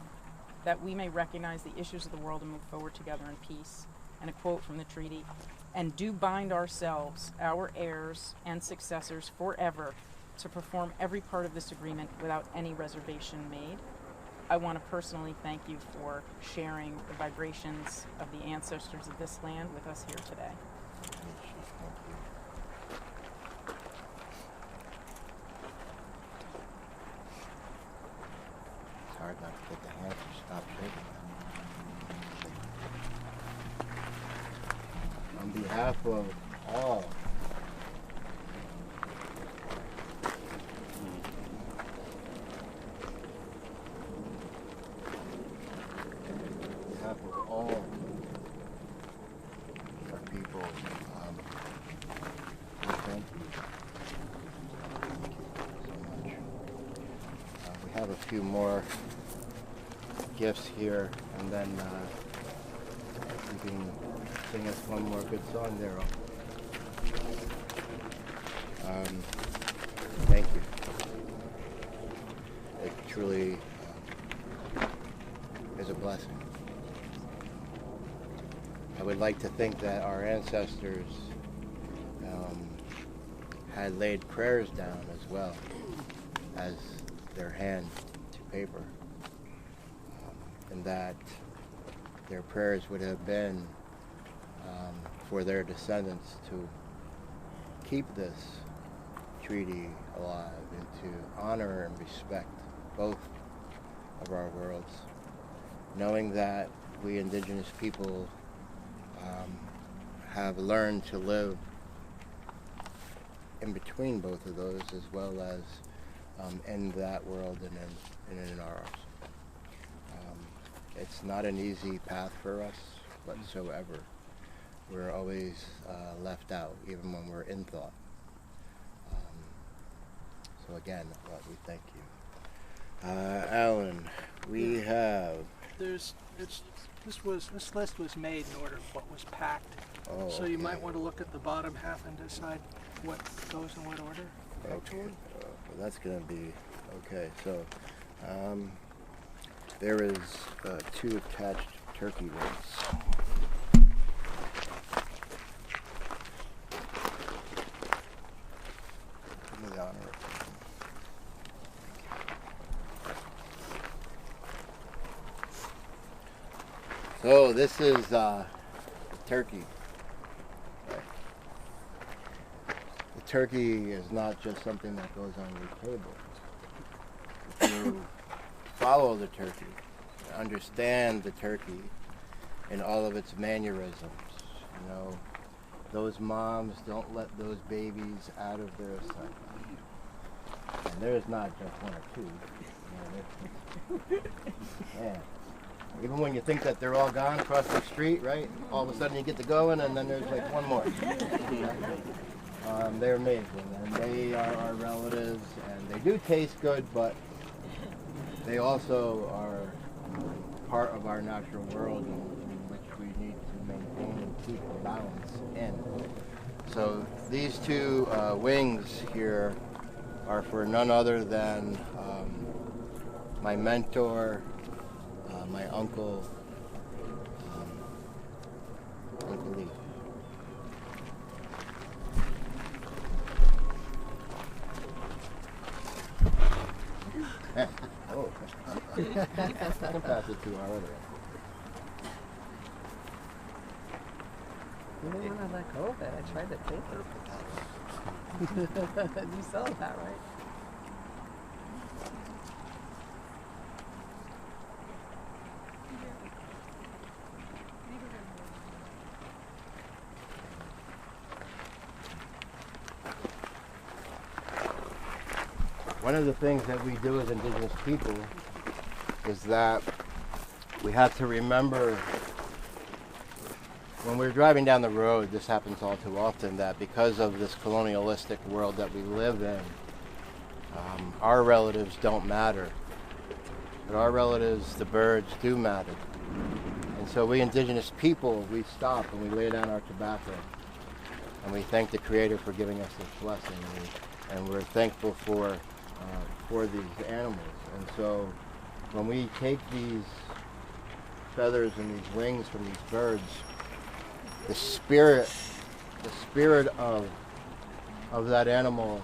that we may recognize the issues of the world and move forward together in peace. And a quote from the treaty, and do bind ourselves, our heirs and successors forever, to perform every part of this agreement without any reservation made. I want to personally thank you for sharing the vibrations of the ancestors of this land with us here today.
It's hard not to get the hands to stop shaking. On behalf of all, our people, we thank you. Thank you so much. We have a few more gifts here, and then you can sing us one more good song, Daryl. Thank you. It truly is a blessing. I would like to think that our ancestors had laid prayers down as well as their hand to paper, and that their prayers would have been for their descendants to keep this treaty alive and to honor and respect both of our worlds, knowing that we indigenous people have learned to live in between both of those, as well as in that world and in ours. It's not an easy path for us whatsoever. We're always left out, even when we're in thought. So again, we thank you. Alan, we have...
This list was made in order of what was packed.
Oh,
so you
okay.
might want to look at the bottom half and decide what goes in what order.
Okay, well, that's going to be okay. So there is 2 attached turkey wings. Give me the honor. So this is turkey. The turkey is not just something that goes on your table. If you follow the turkey, understand the turkey and all of its mannerisms, you know, those moms don't let those babies out of their sight. And there's not just 1 or 2. You know, yeah. Even when you think that they're all gone across the street, right? All of a sudden you get to going, and then there's like 1 more. They're amazing, and they are our relatives, and they do taste good, but they also are part of our natural world in which we need to maintain and keep the balance in. So these 2 wings here are for none other than my mentor, my uncle, Uncle Lee. Oh, I can pass it to our other.
You didn't want to let go of it. I tried to take it. You saw that, right?
One of the things that we do as indigenous people is that we have to remember when we're driving down the road, this happens all too often, that because of this colonialistic world that we live in, our relatives don't matter. But our relatives, the birds, do matter. And so we indigenous people, we stop and we lay down our tobacco. And we thank the Creator for giving us this blessing. And we're thankful for these animals. And so when we take these feathers and these wings from these birds, the spirit of that animal,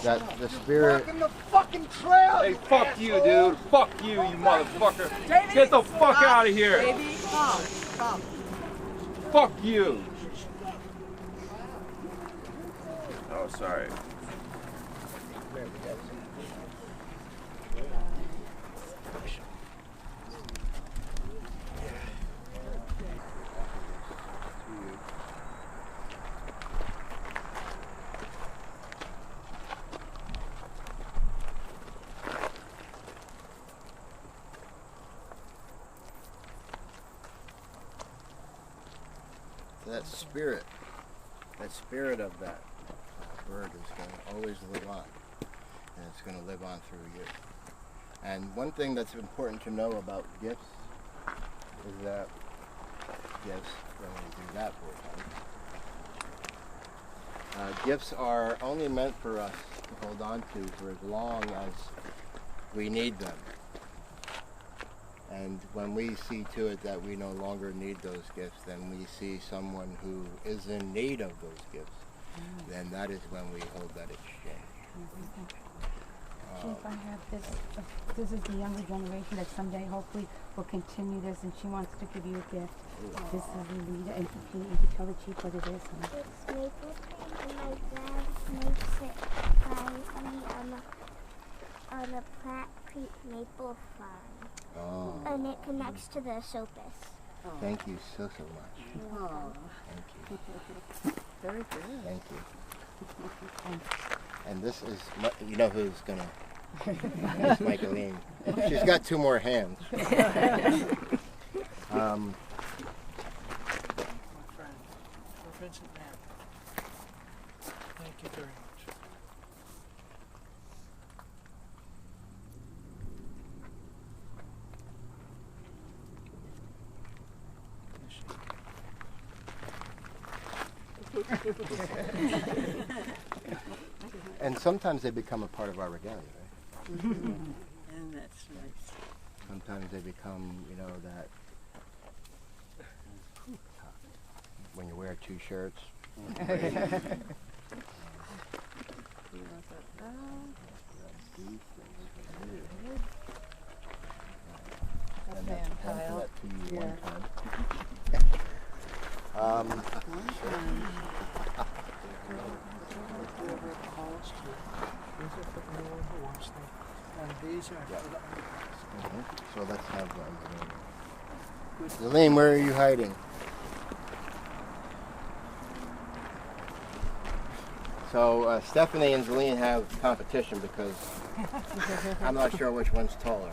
that the spirit.
In the fucking trail!
Hey, fuck you, dude. Fuck you, you motherfucker. Get the fuck out of here.
Baby, come.
Fuck you. Oh, sorry.
That spirit of that bird is going to always live on, and it's going to live on through you. And one thing that's important to know about gifts is that gifts, when we do that for a time, gifts are only meant for us to hold on to for as long as we need them. And when we see to it that we no longer need those gifts, then we see someone who is in need of those gifts, then that is when we hold that exchange.
Chief, I have this is the younger generation that someday hopefully will continue this, and she wants to give you a gift. This is Lita, and you can tell the chief what it is.
It's maple paint, and my dad makes it on a Platte Creek maple farm.
Oh.
And it connects to the Sopus.
Thank you so much.
Oh.
Thank you.
Very good.
Thank you. And this is, you know who's gonna, it's Michaeline. She's got 2 more hands.
My friend, Vincent Mann. Thank you very much.
And sometimes they become a part of our regalia, right?
And that's nice.
Sometimes they become, you know, that when you wear 2 shirts. And that's that to you one time.
And these are for the
So let's have Zelene, where are you hiding? So Stephanie and Zelene have competition because I'm not sure which one's taller.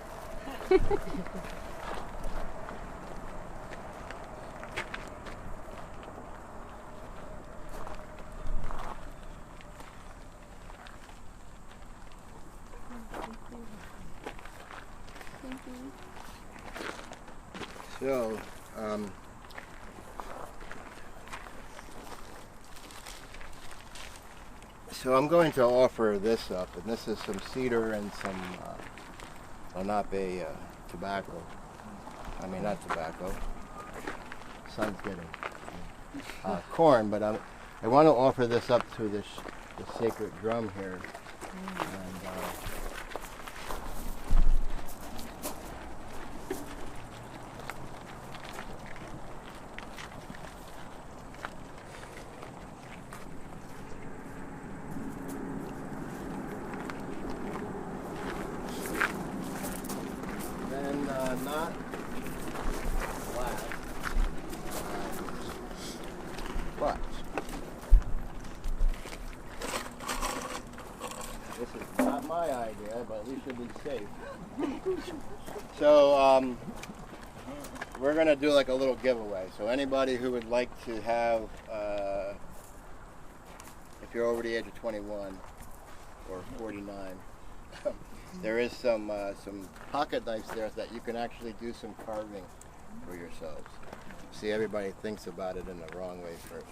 So I'm going to offer this up, and this is some cedar and some Lenape tobacco. I mean, not tobacco. Sun's getting corn, but I want to offer this up to this sacred drum here. And, not black, but this is not my idea, but at least you'll be safe. So we're going to do like a little giveaway. So anybody who would like to have, if you're over the age of 21 or 49, there is some pocket knives there that you can actually do some carving for yourselves. See, everybody thinks about it in the wrong way first.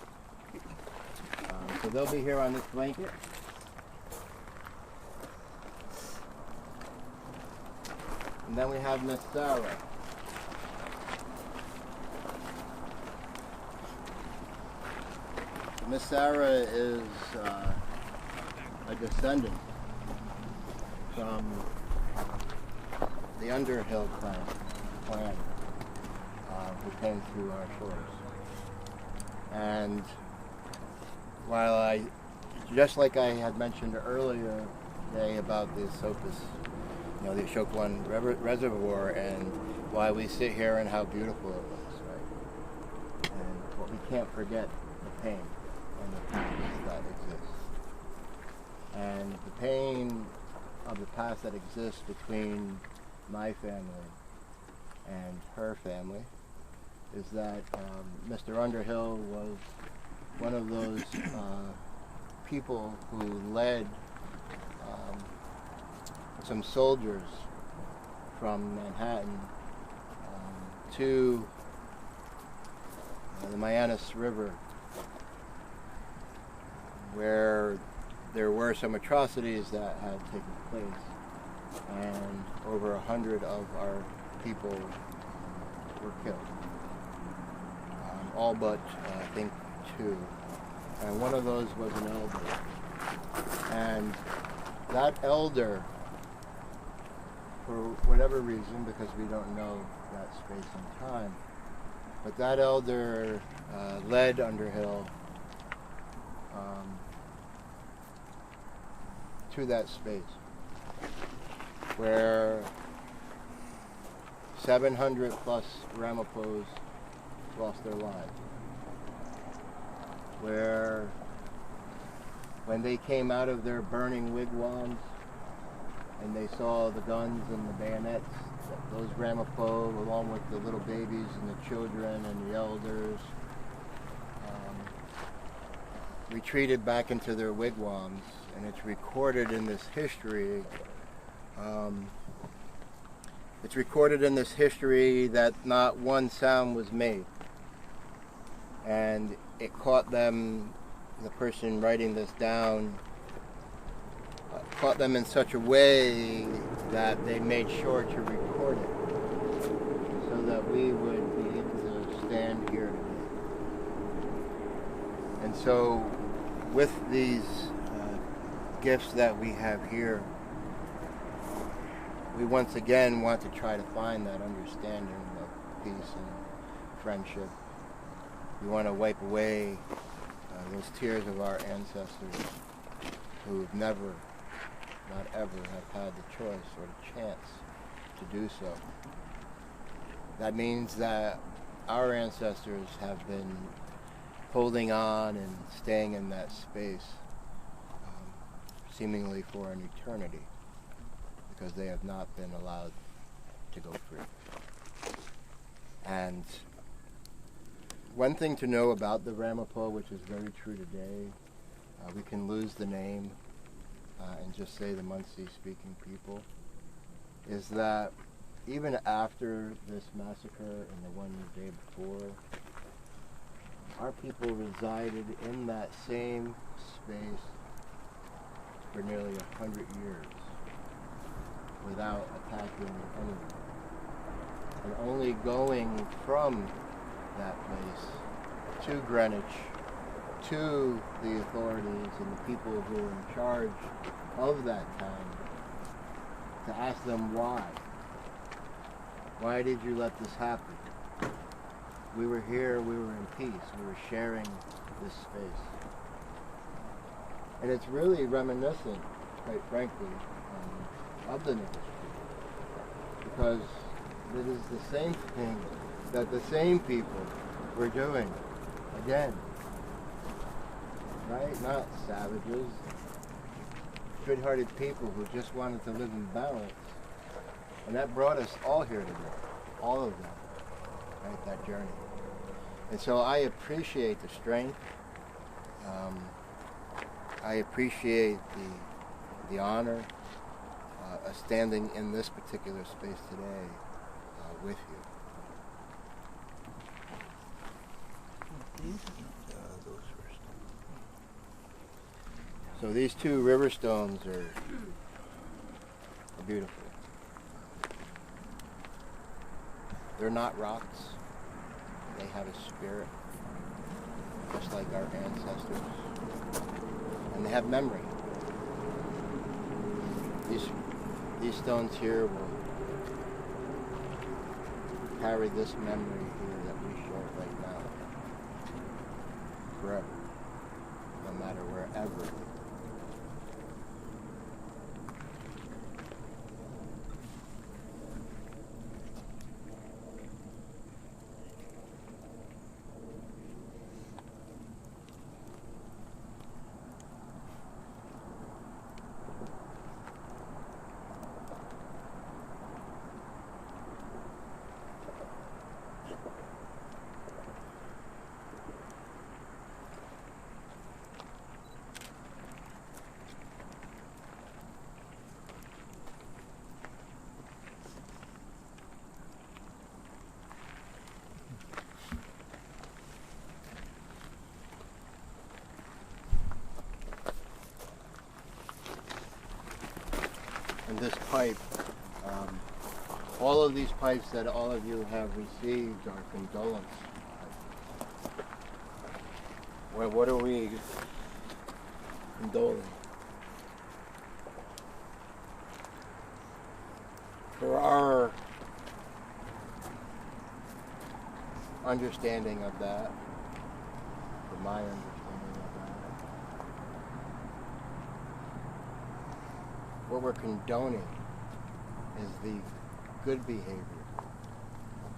So they'll be here on this blanket. And then we have Miss Sarah. Miss Sarah is a descendant from the Underhill clan who came through our shores. And while just like I had mentioned earlier today about the the Ashokan Reservoir, and why we sit here and how beautiful it was, right? And what we can't forget, the pain and the past that exists. And the pain of the past that exists between my family and her family is that Mr. Underhill was one of those people who led some soldiers from Manhattan to the Mianus River, where there were some atrocities that had taken place, and over 100 of our people were killed. All but, I think, 2. And one of those was an elder. And that elder, for whatever reason, because we don't know that space and time, but that elder led Underhill to that space where 700 plus Ramapos lost their lives, where when they came out of their burning wigwams and they saw the guns and the bayonets, those Ramapo, along with the little babies and the children and the elders, retreated back into their wigwams. And it's recorded in this history. It's recorded in this history that not one sound was made. And it caught them, the person writing this down, caught them in such a way that they made sure to record it so that we would be able to stand here today. And so with these gifts that we have here, we once again want to try to find that understanding of peace and friendship. We want to wipe away those tears of our ancestors who have never, not ever, have had the choice or the chance to do so. That means that our ancestors have been holding on and staying in that space seemingly for an eternity, because they have not been allowed to go free. And one thing to know about the Ramapo, which is very true today, we can lose the name and just say the Muncie speaking people, is that even after this massacre and the one the day before, our people resided in that same space for nearly 100 years without attacking anyone. And only going from that place to Greenwich, to the authorities and the people who were in charge of that town, to ask them why. Why did you let this happen? We were here, we were in peace, we were sharing this space. And it's really reminiscent, quite frankly, of the Native people, because it is the same thing that the same people were doing again, right? Not savages, good-hearted people who just wanted to live in balance. And that brought us all here today, all of them, right, that journey. And so I appreciate the strength, I appreciate the honor, standing in this particular space today with you. So these two river stones are beautiful. They're not rocks. They have a spirit, just like our ancestors. And they have memory. These stones here will carry this memory here that we share right now forever, no matter wherever. And this pipe, all of these pipes that all of you have received are condolence. Well, what are we condoling? For our understanding of that, for my understanding of that, what we're condoning is the good behavior,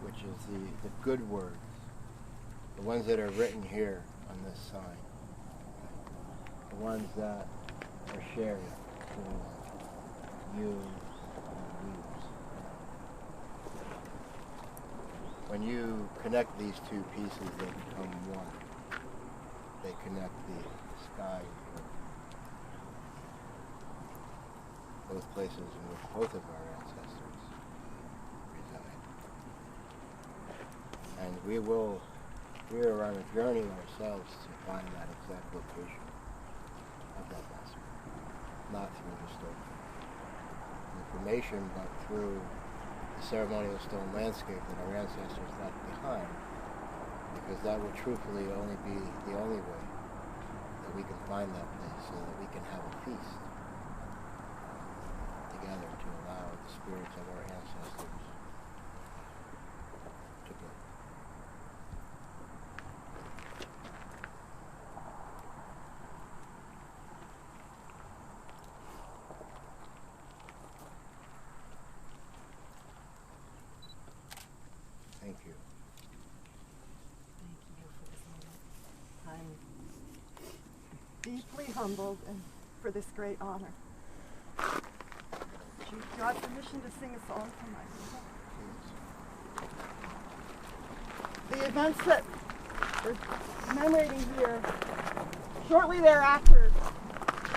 which is the good words, the ones that are written here on this sign, the ones that are shared between you and we. When you connect these two pieces, they become one. They connect the sky and earth. Both places in which both of our ancestors reside. And we are on a journey ourselves to find that exact location of that vessel. Not through historical information, but through the ceremonial stone landscape that our ancestors left behind. Because that will truthfully only be the only way that we can find that place so that we can have a feast together to allow the spirits of our ancestors to go. Thank you.
Thank you for this moment. I'm deeply humbled and for this great honor. Do you have permission to sing a song for my people? The events that we're commemorating here, shortly thereafter,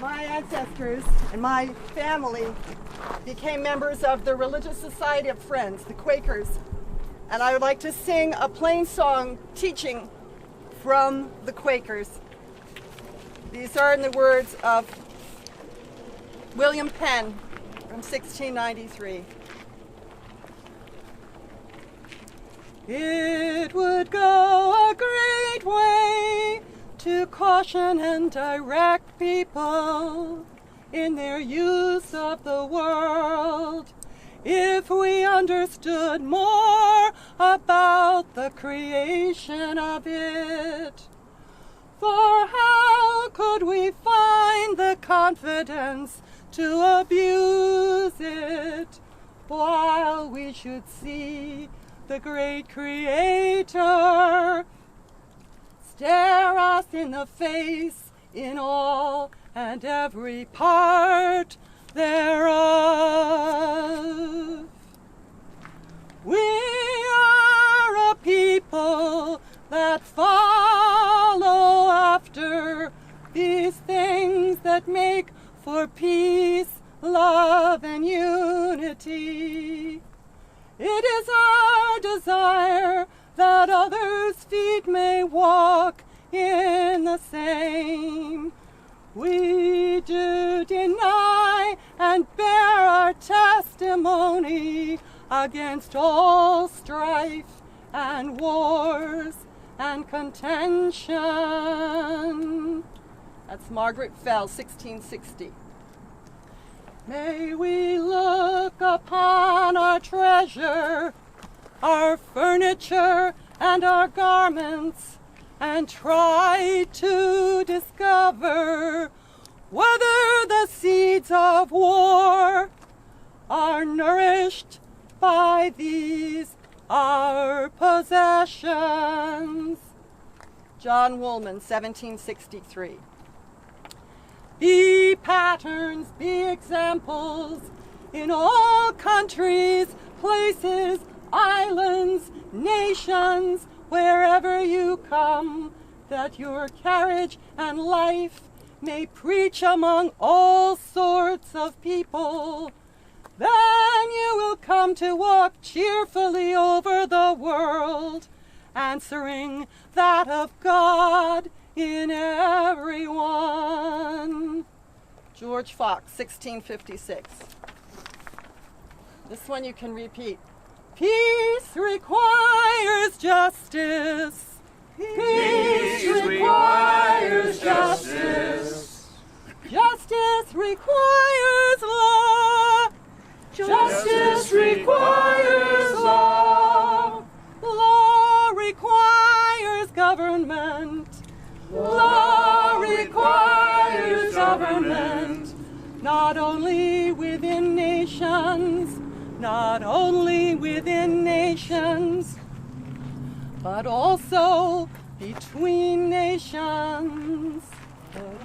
my ancestors and my family became members of the Religious Society of Friends, the Quakers, and I would like to sing a plain song teaching from the Quakers. These are in the words of William Penn from 1693. It would go a great way to caution and direct people in their use of the world if we understood more about the creation of it. For how could we find the confidence to abuse it while we should see the great Creator stare us in the face in all and every part thereof? We are a people that follow after these things that make for peace, love and unity. It is our desire that others' feet may walk in the same. We do deny and bear our testimony against all strife and wars and contention. That's Margaret Fell, 1660. May we look upon our treasure, our furniture and our garments, and try to discover whether the seeds of war are nourished by these our possessions. John Woolman, 1763. Be patterns, be examples in all countries, places, islands, nations, wherever you come, that your carriage and life may preach among all sorts of people. Then you will come to walk cheerfully over the world, answering that of God in everyone. George Fox, 1656. This one you can repeat. Peace requires justice. Peace requires justice. Justice requires law. Justice requires law. Law requires government. Law requires government, not only within nations, not only within nations, but also between nations,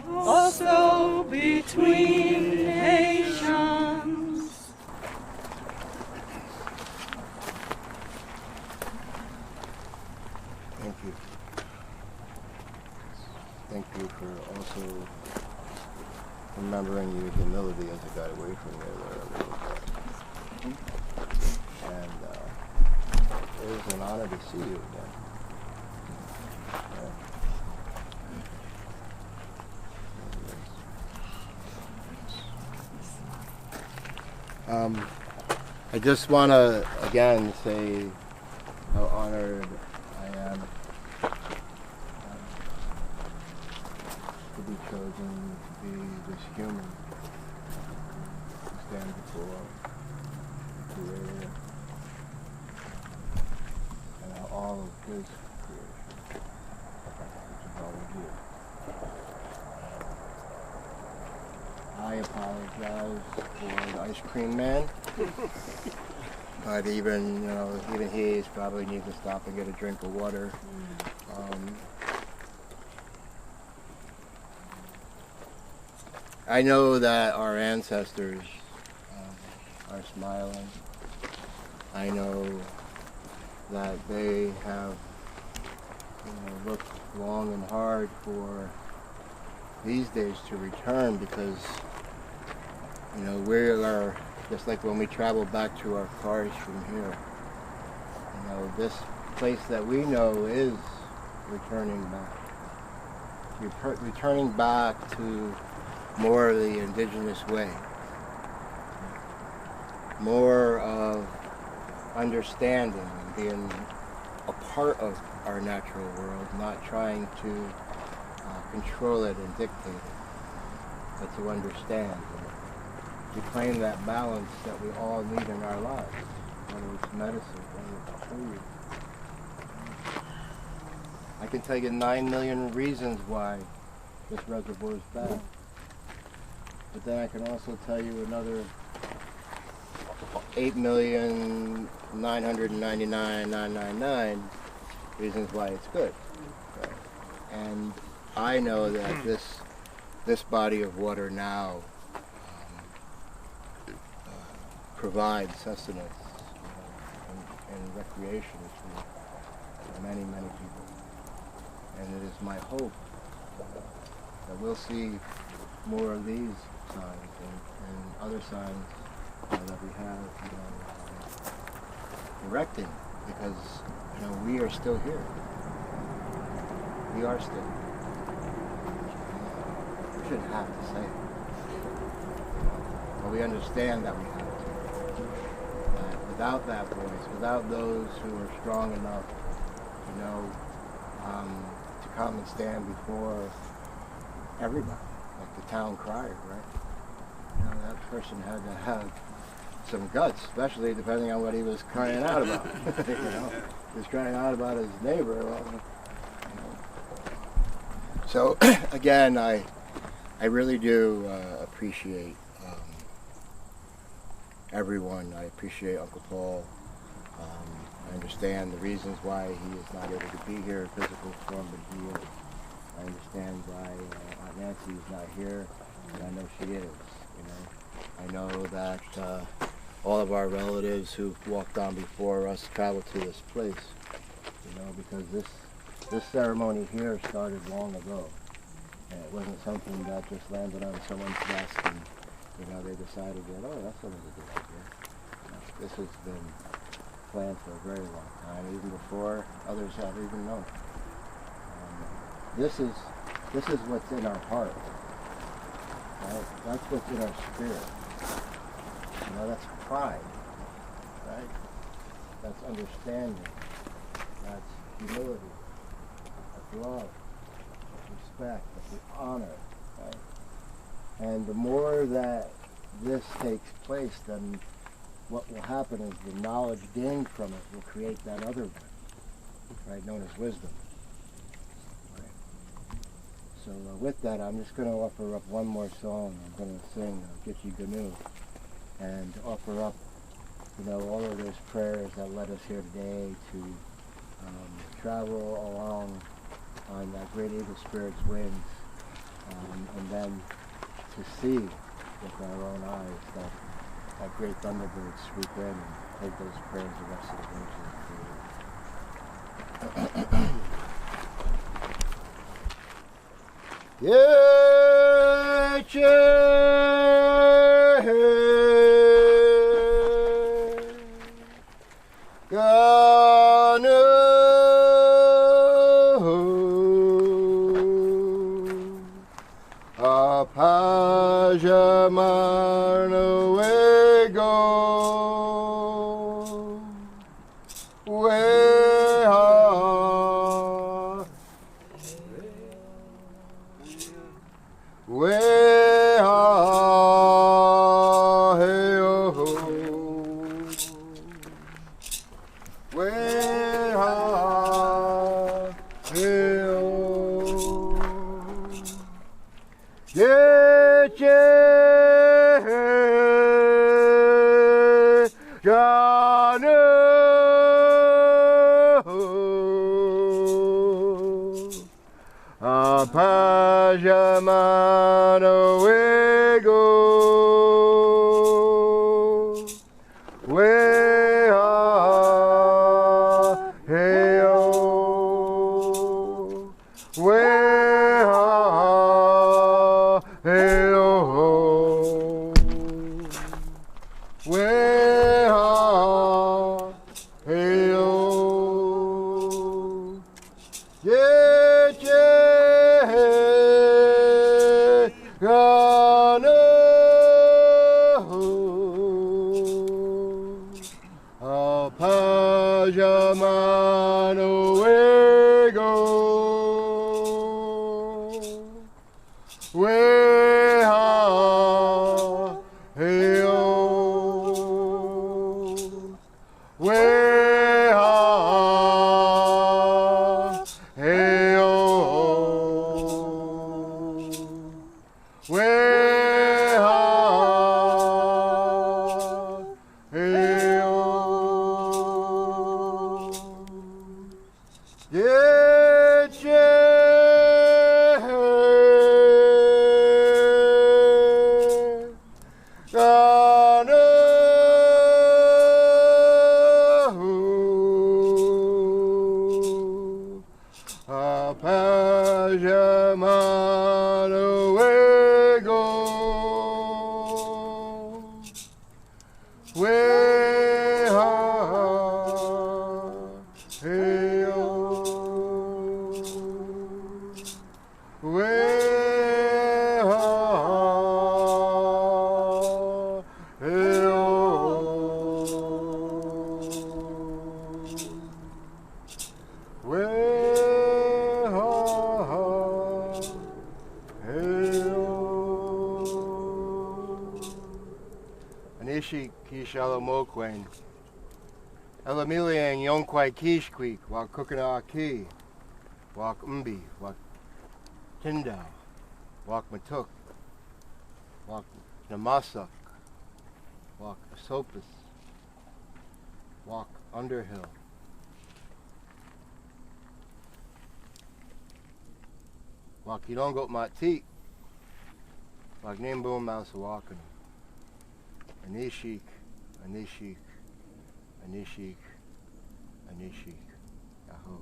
also between nations.
Thank you. Thank you for also remembering your humility as I got away from you there a little bit. And it was an honor to see you again. I just want to again say how honored I am to be chosen to be this human to stand before the Creator and all of His creation, which is all of you. I apologize for the ice cream man, but even he's probably needs to stop and get a drink of water. I know that our ancestors are smiling. I know that they have looked long and hard for these days to return, because we are just like when we travel back to our cars from here. This place that we know is returning back. Returning back to more of the indigenous way. More of understanding and being a part of our natural world, not trying to control it and dictate it, but to understand and reclaim that balance that we all need in our lives, whether it's medicine, whether it's food. I can tell you 9 million reasons why this reservoir is bad, but then I can also tell you another 8,999,999 reasons why it's good. Okay. And I know that this body of water now provides sustenance and recreation for many, many people. And it is my hope that we'll see more of these signs and other signs that we have, erecting, because we are still here. We are still here. We shouldn't have to say it, but we understand that we have to. Without that voice, without those who are strong enough, to come and stand before everybody, like the town crier, right? That person had to have some guts, especially depending on what he was crying out about. He was crying out about his neighbor. So again, I really do appreciate everyone. I appreciate Uncle Paul. I understand the reasons why he is not able to be here in physical form, but he is. I understand why Aunt Nancy is not here, and I know she is. I know that all of our relatives who've walked on before us traveled to this place, because this ceremony here started long ago. And it wasn't something that just landed on someone's desk and they decided that, oh, that's not a good idea. This has been planned for a very long time, even before others have even known. This is what's in our heart. Right? That's what's in our spirit. That's pride. Right? That's understanding. That's humility. That's love. That's respect. That's honor. Right? And the more that this takes place, then what will happen is the knowledge gained from it will create that other one, right, known as wisdom. Right. So with that, I'm just going to offer up one more song. I'm going to sing Gitchi Ganu and offer up, all of those prayers that led us here today to travel along on that great Eagle Spirit's wings, and then to see with our own eyes that great thunderbird swoop in and take those prayers the rest of the way to the Anishi Kishalomokwen. Elamiliang Yonkwai Kishqueak, Wak Kukanaki, Wak Umbi, Wak Tindau, Wak Matuk, Wak Namasak, Wak Asopus, Wak Underhill. Wak Yidongot Matik, Wak Nimbum Mausawakan. Anishik, Anishik, Anishik, Anishik, Yahoo.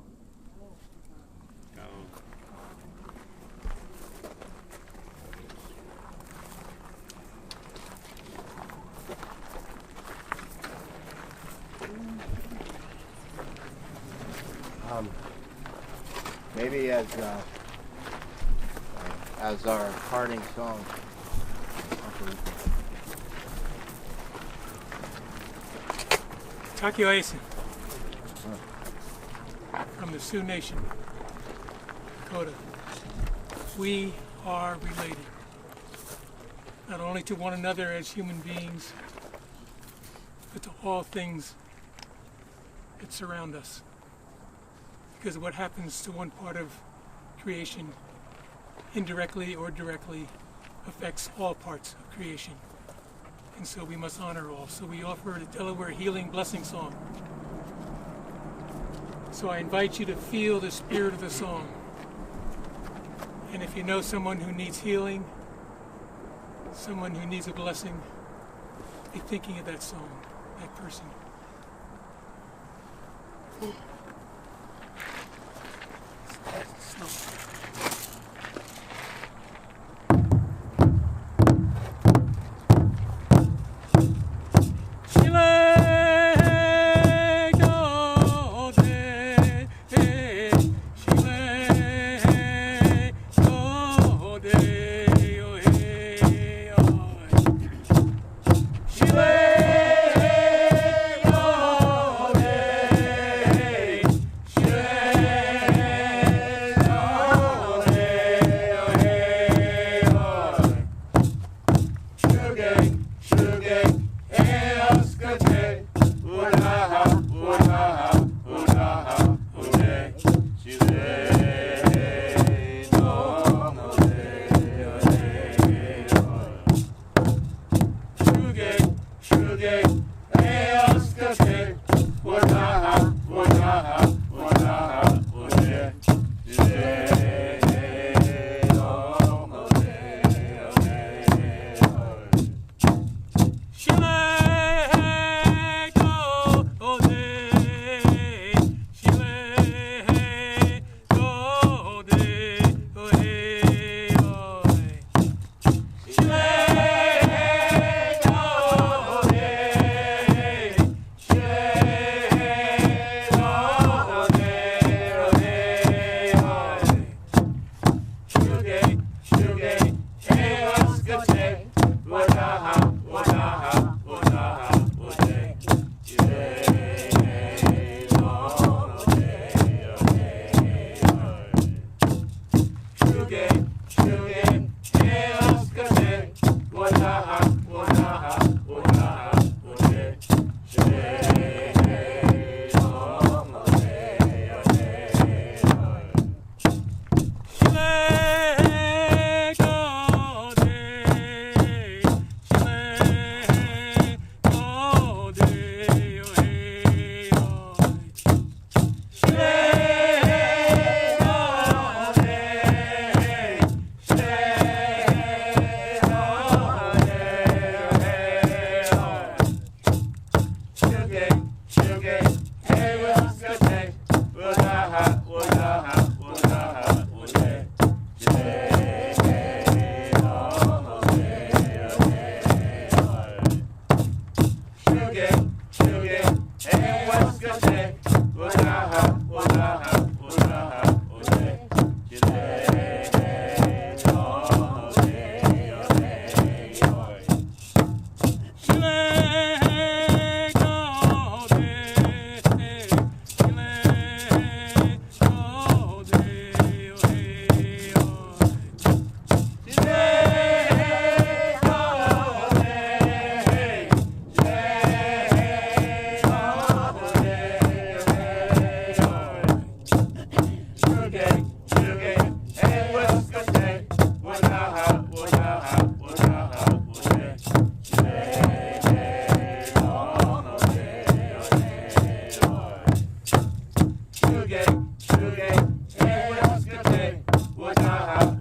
Maybe as our parting song.
Takio Asen from the Sioux Nation, Dakota. We are related, not only to one another as human beings, but to all things that surround us. Because what happens to one part of creation, indirectly or directly, affects all parts of creation. And so we must honor all. So we offer the Delaware Healing Blessing Song. So I invite you to feel the spirit of the song. And if you know someone who needs healing, someone who needs a blessing, be thinking of that song, that person.
Shile Shuge, Ewoskate, Wajaha,